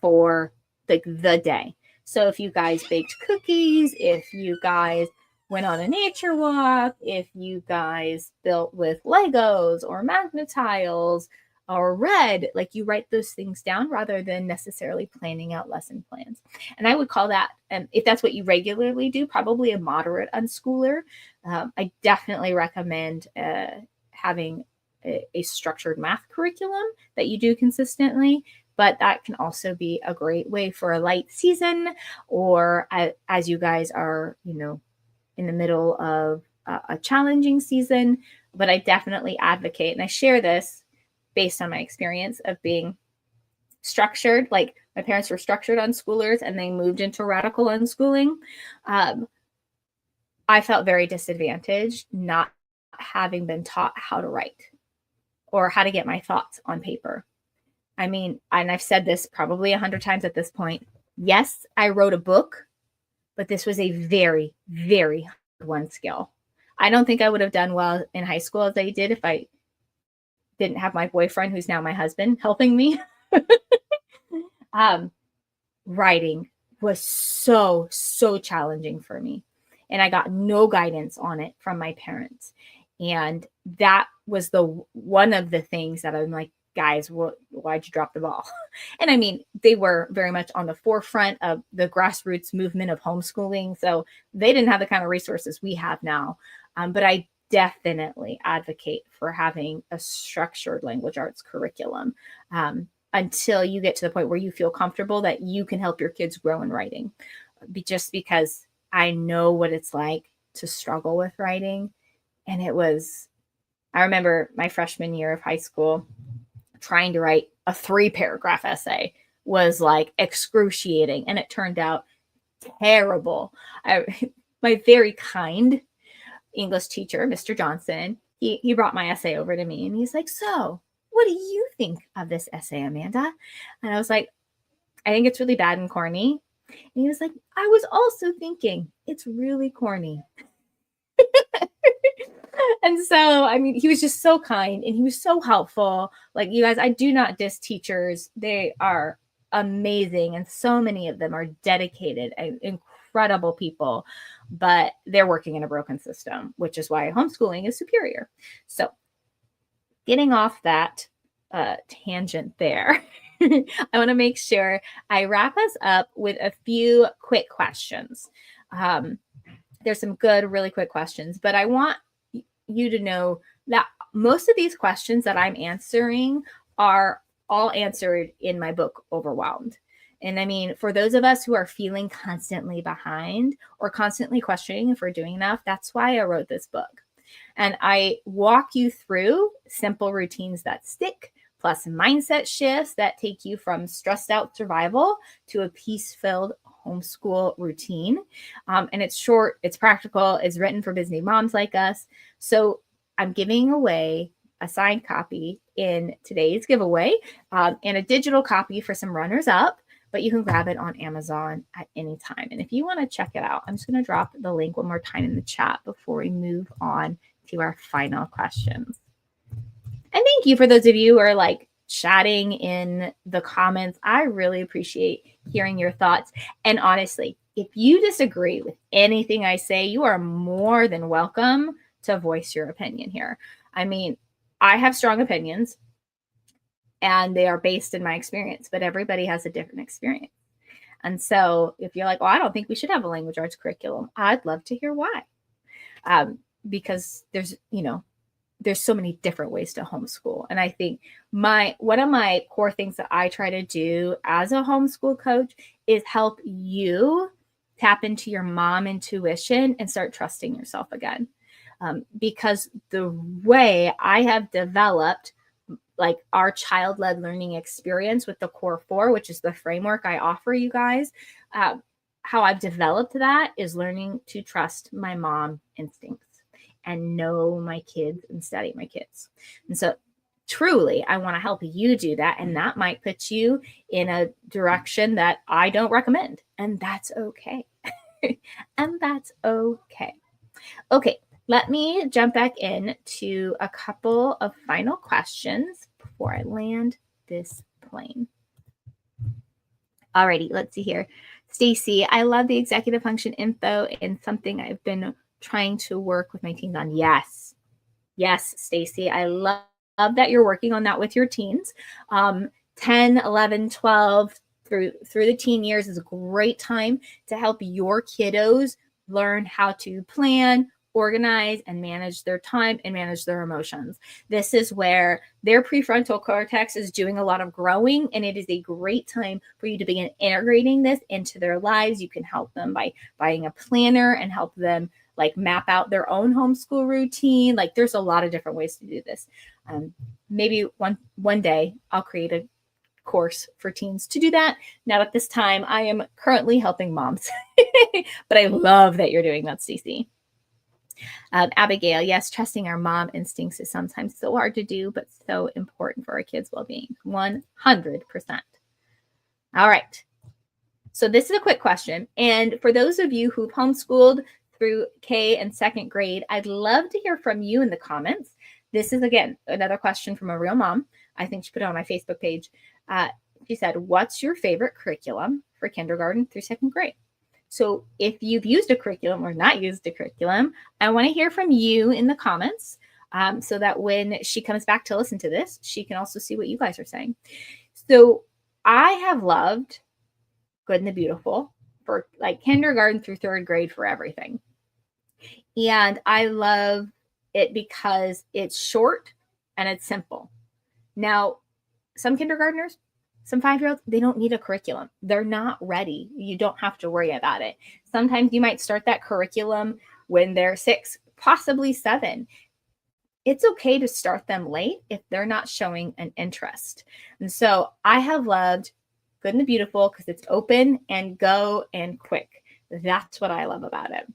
for the day. So if you guys baked cookies, if you guys went on a nature walk, if you guys built with Legos or magnetiles or read, like you write those things down rather than necessarily planning out lesson plans. And I would call that, if that's what you regularly do, probably a moderate unschooler. I definitely recommend having a structured math curriculum that you do consistently, but that can also be a great way for a light season, or as you guys are, in the middle of a challenging season. But I definitely advocate, and I share this based on my experience of being structured. Like my parents were structured unschoolers and they moved into radical unschooling. I felt very disadvantaged not having been taught how to write or how to get my thoughts on paper. I mean, and I've said this probably 100 times at this point. Yes, I wrote a book, but this was a very, very hard one skill. I don't think I would have done well in high school as I did if I didn't have my boyfriend, who's now my husband, helping me. Writing was so challenging for me. And I got no guidance on it from my parents. And that was one of the things that I'm like, guys, why'd you drop the ball? And I mean, they were very much on the forefront of the grassroots movement of homeschooling. So they didn't have the kind of resources we have now. But I definitely advocate for having a structured language arts curriculum until you get to the point where you feel comfortable that you can help your kids grow in writing. Just because I know what it's like to struggle with writing. And I remember my freshman year of high school, trying to write a 3-paragraph essay was like excruciating. And it turned out terrible. My very kind English teacher, Mr. Johnson, he brought my essay over to me and he's like, so what do you think of this essay, Amanda? And I was like, I think it's really bad and corny. And he was like, I was also thinking it's really corny. And so, I mean, he was just so kind and he was so helpful. Like, you guys, I do not diss teachers. They are amazing. And so many of them are dedicated and incredible people, but they're working in a broken system, which is why homeschooling is superior. So getting off that tangent there, I want to make sure I wrap us up with a few quick questions. There's some good, really quick questions, but I want you to know that most of these questions that I'm answering are all answered in my book, Overwhelmed. And I mean, for those of us who are feeling constantly behind or constantly questioning if we're doing enough, that's why I wrote this book. And I walk you through simple routines that stick, plus mindset shifts that take you from stressed out survival to a peace-filled homeschool routine. And it's short, it's practical, it's written for busy moms like us. So I'm giving away a signed copy in today's giveaway and a digital copy for some runners up, but you can grab it on Amazon at any time. And if you want to check it out, I'm just going to drop the link one more time in the chat before we move on to our final questions. And thank you for those of you who are like chatting in the comments. I really appreciate hearing your thoughts. And honestly, if you disagree with anything I say, you are more than welcome to voice your opinion here. I mean, I have strong opinions and they are based in my experience, but everybody has a different experience. And so if you're like, well, I don't think we should have a language arts curriculum, I'd love to hear why. Because there's, there's so many different ways to homeschool. And I think one of my core things that I try to do as a homeschool coach is help you tap into your mom intuition and start trusting yourself again. Because the way I have developed like our child-led learning experience with the core 4, which is the framework I offer you guys, how I've developed that is learning to trust my mom instincts and know my kids and study my kids. And so truly, I want to help you do that. And that might put you in a direction that I don't recommend. And that's okay. And that's okay. Okay, let me jump back in to a couple of final questions before I land this plane. Alrighty, let's see here. Stacy, I love the executive function info and something I've been trying to work with my teens on. Yes, Stacy, I love that you're working on that with your teens. 10, 11, 12 through the teen years is a great time to help your kiddos learn how to plan, organize, and manage their time and manage their emotions. This is where their prefrontal cortex is doing a lot of growing, and it is a great time for you to begin integrating this into their lives. You can help them by buying a planner and help them like map out their own homeschool routine. Like there's a lot of different ways to do this. Maybe one day I'll create a course for teens to do that. Now at this time, I am currently helping moms, but I love that you're doing that, Stacey. Abigail, yes, trusting our mom instincts is sometimes so hard to do, but so important for our kids' well-being. 100%. All right. So this is a quick question. And for those of you who've homeschooled through K and second grade, I'd love to hear from you in the comments. This is, again, another question from a real mom. I think she put it on my Facebook page. She said, what's your favorite curriculum for kindergarten through second grade? So if you've used a curriculum or not used a curriculum, I want to hear from you in the comments so that when she comes back to listen to this, she can also see what you guys are saying. So I have loved Good and the Beautiful for like kindergarten through third grade for everything. And I love it because it's short and it's simple. Now, some kindergartners, some 5-year-olds, they don't need a curriculum. They're not ready. You don't have to worry about it. Sometimes you might start that curriculum when they're 6, possibly 7. It's okay to start them late if they're not showing an interest. And so I have loved Good and the Beautiful because it's open and go and quick. That's what I love about it.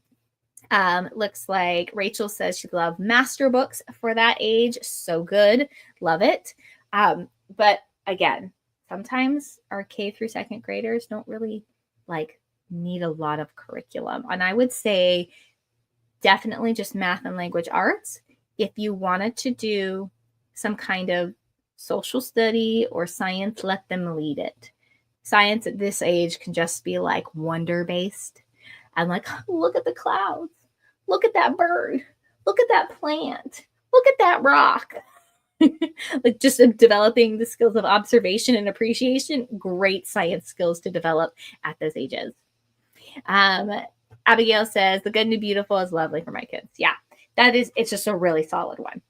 Looks like Rachel says she loved master books for that age. So good. Love it. But again, sometimes our K through second graders don't really like need a lot of curriculum. And I would say definitely just math and language arts. If you wanted to do some kind of social study or science, let them lead it. Science at this age can just be like wonder-based and like, look at the clouds, look at that bird, look at that plant, look at that rock. Like just developing the skills of observation and appreciation, great science skills to develop at those ages. Abigail says, the Good and the Beautiful is lovely for my kids. Yeah, it's just a really solid one.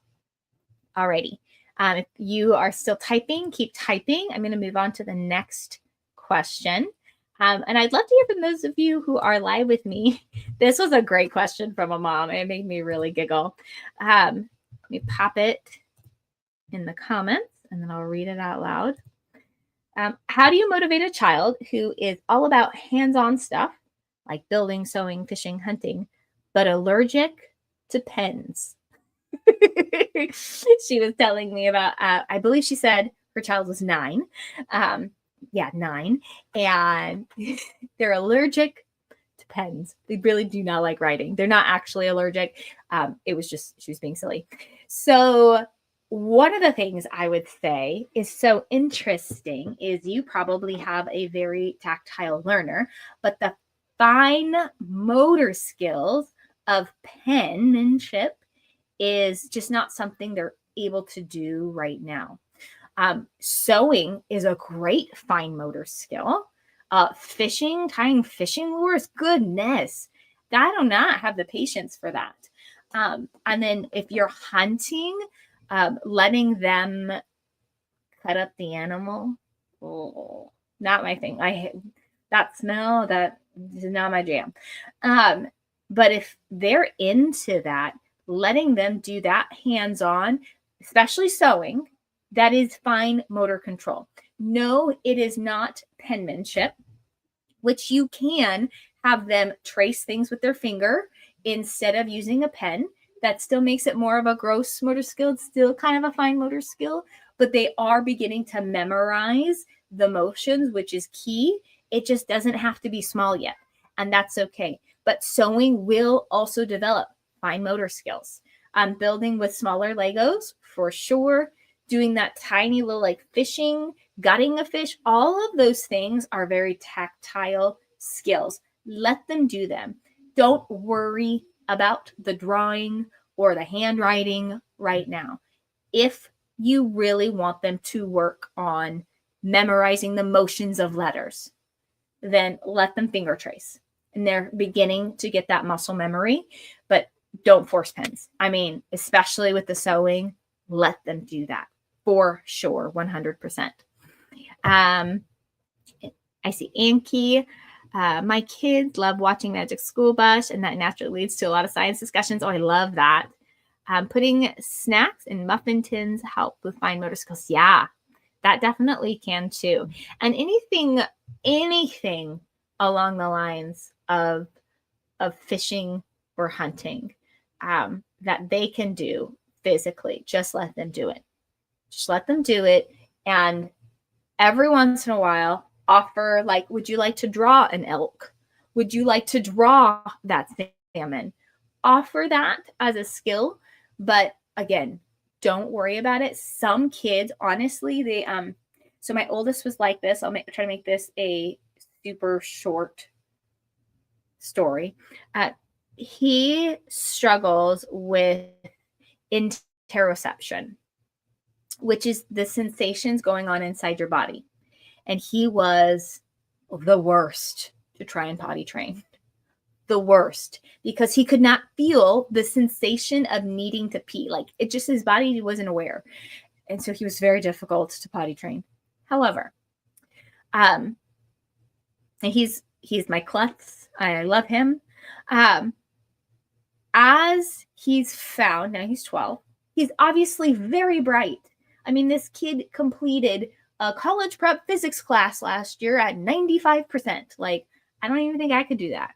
Alrighty. If you are still typing, keep typing. I'm going to move on to the next question. And I'd love to hear from those of you who are live with me. This was a great question from a mom. It made me really giggle. Let me pop it in the comments and then I'll read it out loud. How do you motivate a child who is all about hands-on stuff like building, sewing, fishing, hunting, but allergic to pens? She was telling me about, I believe she said her child was 9. 9. And they're allergic to pens. They really do not like writing. They're not actually allergic. It was just, she was being silly. So one of the things I would say is so interesting is you probably have a very tactile learner, but the fine motor skills of penmanship is just not something they're able to do right now. Sewing is a great fine motor skill. Fishing, tying fishing lures, goodness, I do not have the patience for that. And then if you're hunting, letting them cut up the animal, oh, not my thing. I hate that smell. That is not my jam. But if they're into that, letting them do that hands-on, especially sewing, that is fine motor control. No, it is not penmanship, which you can have them trace things with their finger instead of using a pen. That still makes it more of a gross motor skill. It's still kind of a fine motor skill, but they are beginning to memorize the motions, which is key. It just doesn't have to be small yet, and that's okay. But sewing will also develop fine motor skills. Building with smaller Legos, for sure. Doing that tiny little like fishing, gutting a fish, all of those things are very tactile skills. Let them do them. Don't worry about the drawing or the handwriting right now. If you really want them to work on memorizing the motions of letters, then let them finger trace. And they're beginning to get that muscle memory, but don't force pens. I mean, especially with the sewing, let them do that for sure, 100%. I see Anki. My kids love watching Magic School Bus, and that naturally leads to a lot of science discussions. Oh, I love that. Putting snacks in muffin tins help with fine motor skills. Yeah, that definitely can too. And anything along the lines of fishing or hunting that they can do physically, just let them do it. Just let them do it. And every once in a while, offer, like, would you like to draw an elk? Would you like to draw that salmon? Offer that as a skill. But again, don't worry about it. Some kids, honestly, they so my oldest was like this. I'll try to make this a super short story. He struggles with interoception, which is the sensations going on inside your body. And he was the worst to try and potty train. The worst, because he could not feel the sensation of needing to pee. Like, it just, his body wasn't aware. And so he was very difficult to potty train. However, and he's my klutz. I love him. As he's found, now he's 12, he's obviously very bright. I mean, this kid completed a college prep physics class last year at 95%. Like, I don't even think I could do that.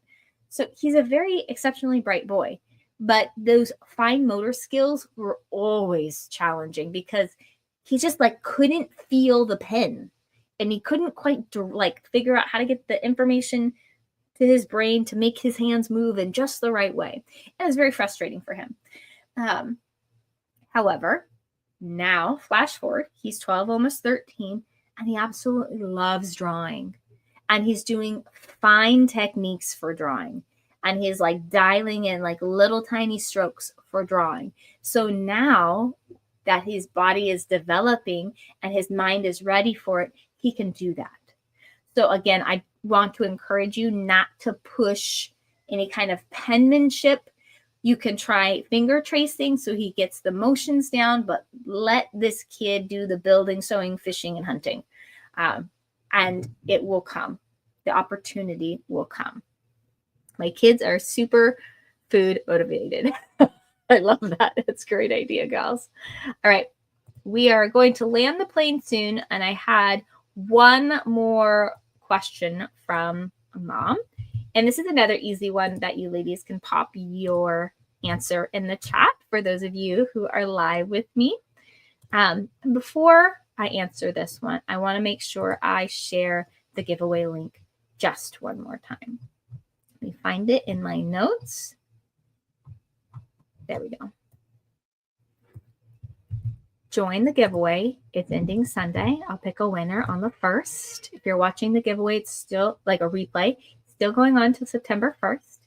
So he's a very exceptionally bright boy. But those fine motor skills were always challenging because he just like couldn't feel the pen. And he couldn't quite like figure out how to get the information to his brain to make his hands move in just the right way. And it was very frustrating for him. However, now, flash forward, he's 12, almost 13, and he absolutely loves drawing. And he's doing fine techniques for drawing. And he's like dialing in like little tiny strokes for drawing. So now that his body is developing and his mind is ready for it, he can do that. So again, I want to encourage you not to push any kind of penmanship. You can try finger tracing so he gets the motions down, but let this kid do the building, sewing, fishing, and hunting. And it will come. The opportunity will come. My kids are super food motivated. I love that. It's a great idea, gals. All right. We are going to land the plane soon. And I had one more question from Mom. And this is another easy one that you ladies can pop your answer in the chat for those of you who are live with me. Before I answer this one, I want to make sure I share the giveaway link just one more time. Let me find it in my notes. There we go. Join the giveaway. It's ending Sunday. I'll pick a winner on the 1st. If you're watching the giveaway, it's still like a replay. Still going on until September 1st.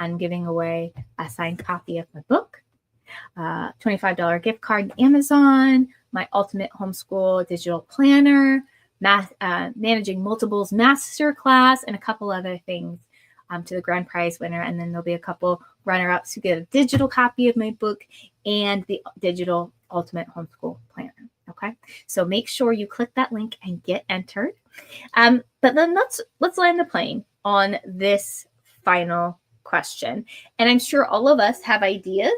I'm giving away a signed copy of my book, $25 gift card on Amazon, my ultimate homeschool digital planner, managing multiples masterclass, and a couple other things. to the grand prize winner. And then there'll be a couple runner-ups who get a digital copy of my book and the digital ultimate homeschool planner. Okay, so make sure you click that link and get entered. But then let's land the plane on this final question. And I'm sure all of us have ideas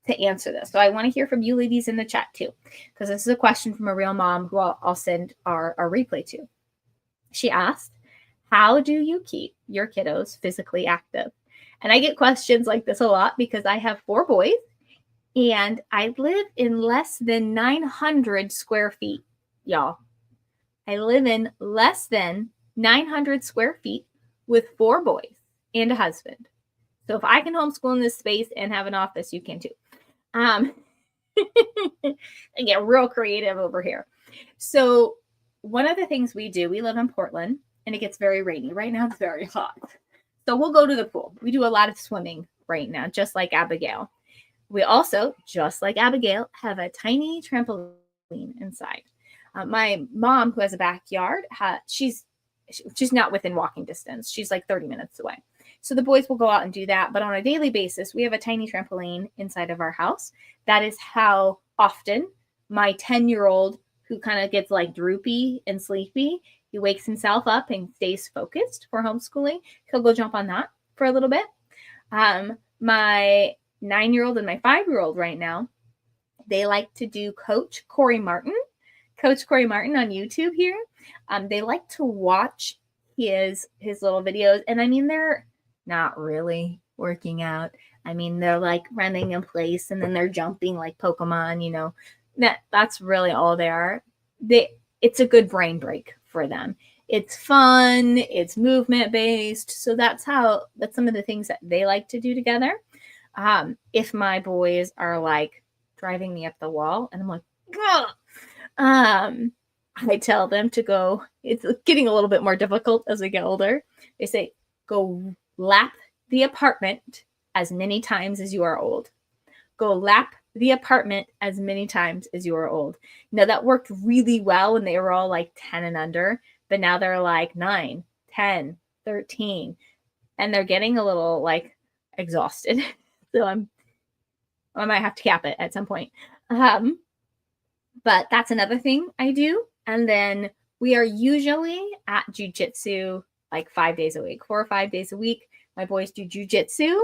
to answer this. So I want to hear from you ladies in the chat too, because this is a question from a real mom who I'll send our replay to. She asked, how do you keep your kiddos physically active? And I get questions like this a lot because I have 4 boys and I live in less than 900 square feet, y'all. I live in less than 900 square feet with 4 boys and a husband. So if I can homeschool in this space and have an office, you can too. I get real creative over here. So one of the things we do, we live in Portland and it gets very rainy. Right now it's very hot. So we'll go to the pool. We do a lot of swimming right now, just like Abigail. We also, just like Abigail, have a tiny trampoline inside. My mom, who has a backyard, she's not within walking distance. She's like 30 minutes away. So the boys will go out and do that. But on a daily basis, we have a tiny trampoline inside of our house. That is how often my 10-year-old, who kind of gets like droopy and sleepy, he wakes himself up and stays focused for homeschooling. He'll go jump on that for a little bit. My 9-year-old and my 5-year-old right now, they like to do Coach Corey Martin on YouTube here. They like to watch his little videos. And I mean, they're not really working out. I mean, they're like running in place and then they're jumping like Pokemon, you know, that's really all they are. It's a good brain break for them. It's fun. It's movement based. So that's some of the things that they like to do together. If my boys are like driving me up the wall and I'm like, I tell them to go. It's getting a little bit more difficult as we get older. They say, go lap the apartment as many times as you are old. Go lap the apartment as many times as you are old. Now that worked really well when they were all like 10 and under, but now they're like 9, 10, 13, and they're getting a little like exhausted. So I might have to cap it at some point. But that's another thing I do. And then we are usually at jujitsu like 5 days a week, 4 or 5 days a week. My boys do jujitsu.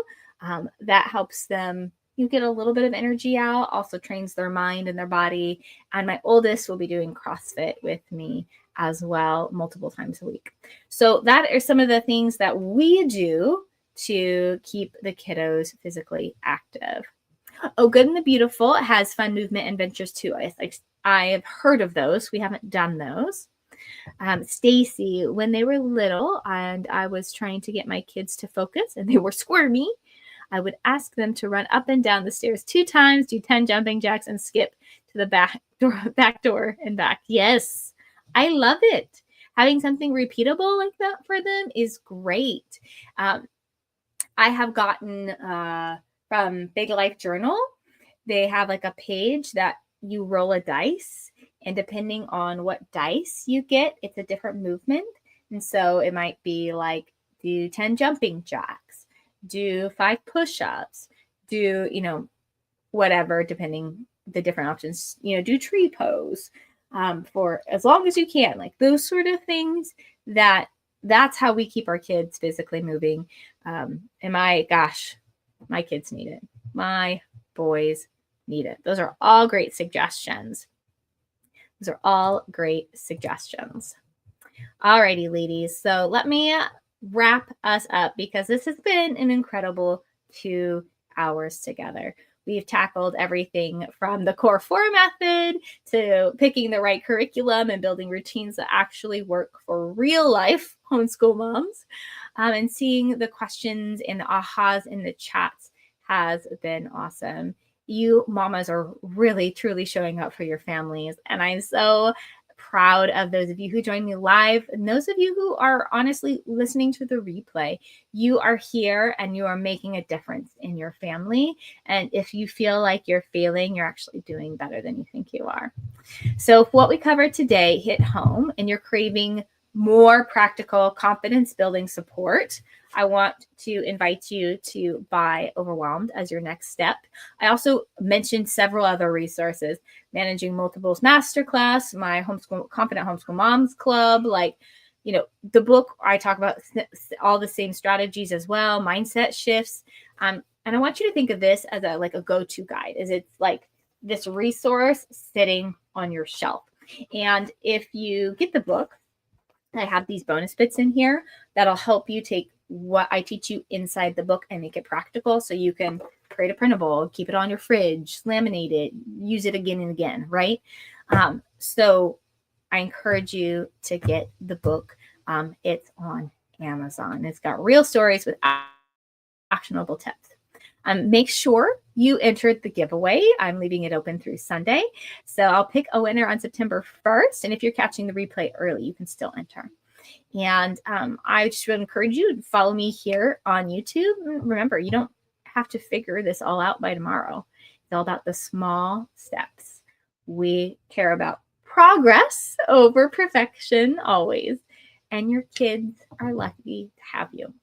That helps them get a little bit of energy out, also trains their mind and their body. And my oldest will be doing CrossFit with me as well, multiple times a week. So that are some of the things that we do to keep the kiddos physically active. Oh, Good and the Beautiful has fun movement adventures too. I have heard of those. We haven't done those. Stacy, when they were little and I was trying to get my kids to focus and they were squirmy, I would ask them to run up and down the stairs 2 times, do 10 jumping jacks, and skip to the back door and back. Yes, I love it. Having something repeatable like that for them is great. I have gotten from Big Life Journal, they have like a page that you roll a dice, and depending on what dice you get, it's a different movement. And so it might be like do 10 jumping jacks, do 5 push-ups, do, whatever, depending the different options, do tree pose for as long as you can, like those sort of things. That's how we keep our kids physically moving. And my kids need it. My boys need it. Those are all great suggestions. Alrighty, ladies. So let me wrap us up because this has been an incredible 2 hours together. We've tackled everything from the core 4 method to picking the right curriculum and building routines that actually work for real life homeschool moms. And seeing the questions and the ahas in the chats has been awesome. You mamas are really, truly showing up for your families. And I'm so proud of those of you who joined me live and those of you who are honestly listening to the replay. You are here and you are making a difference in your family. And if you feel like you're failing, you're actually doing better than you think you are. So if what we covered today hit home and you're craving more practical confidence building support, I want to invite you to buy Overwhelmed as your next step. I also mentioned several other resources: Managing Multiples Masterclass, my Confident Homeschool Moms Club, the book. I talk about all the same strategies as well, mindset shifts. And I want you to think of this as a go-to guide. It's like this resource sitting on your shelf. And if you get the book, I have these bonus bits in here that'll help you take what I teach you inside the book and make it practical, so you can create a printable, keep it on your fridge, laminate it, use it again and again, right? So I encourage you to get the book. It's on Amazon. It's got real stories with actionable tips. Make sure you entered the giveaway. I'm leaving it open through Sunday. So I'll pick a winner on September 1st. And if you're catching the replay early, you can still enter. And I just would encourage you to follow me here on YouTube. Remember, you don't have to figure this all out by tomorrow. It's all about the small steps. We care about progress over perfection always. And your kids are lucky to have you.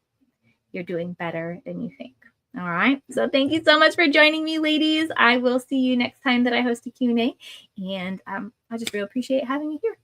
You're doing better than you think. All right. So thank you so much for joining me, ladies. I will see you next time that I host a Q&A. And I just really appreciate having you here.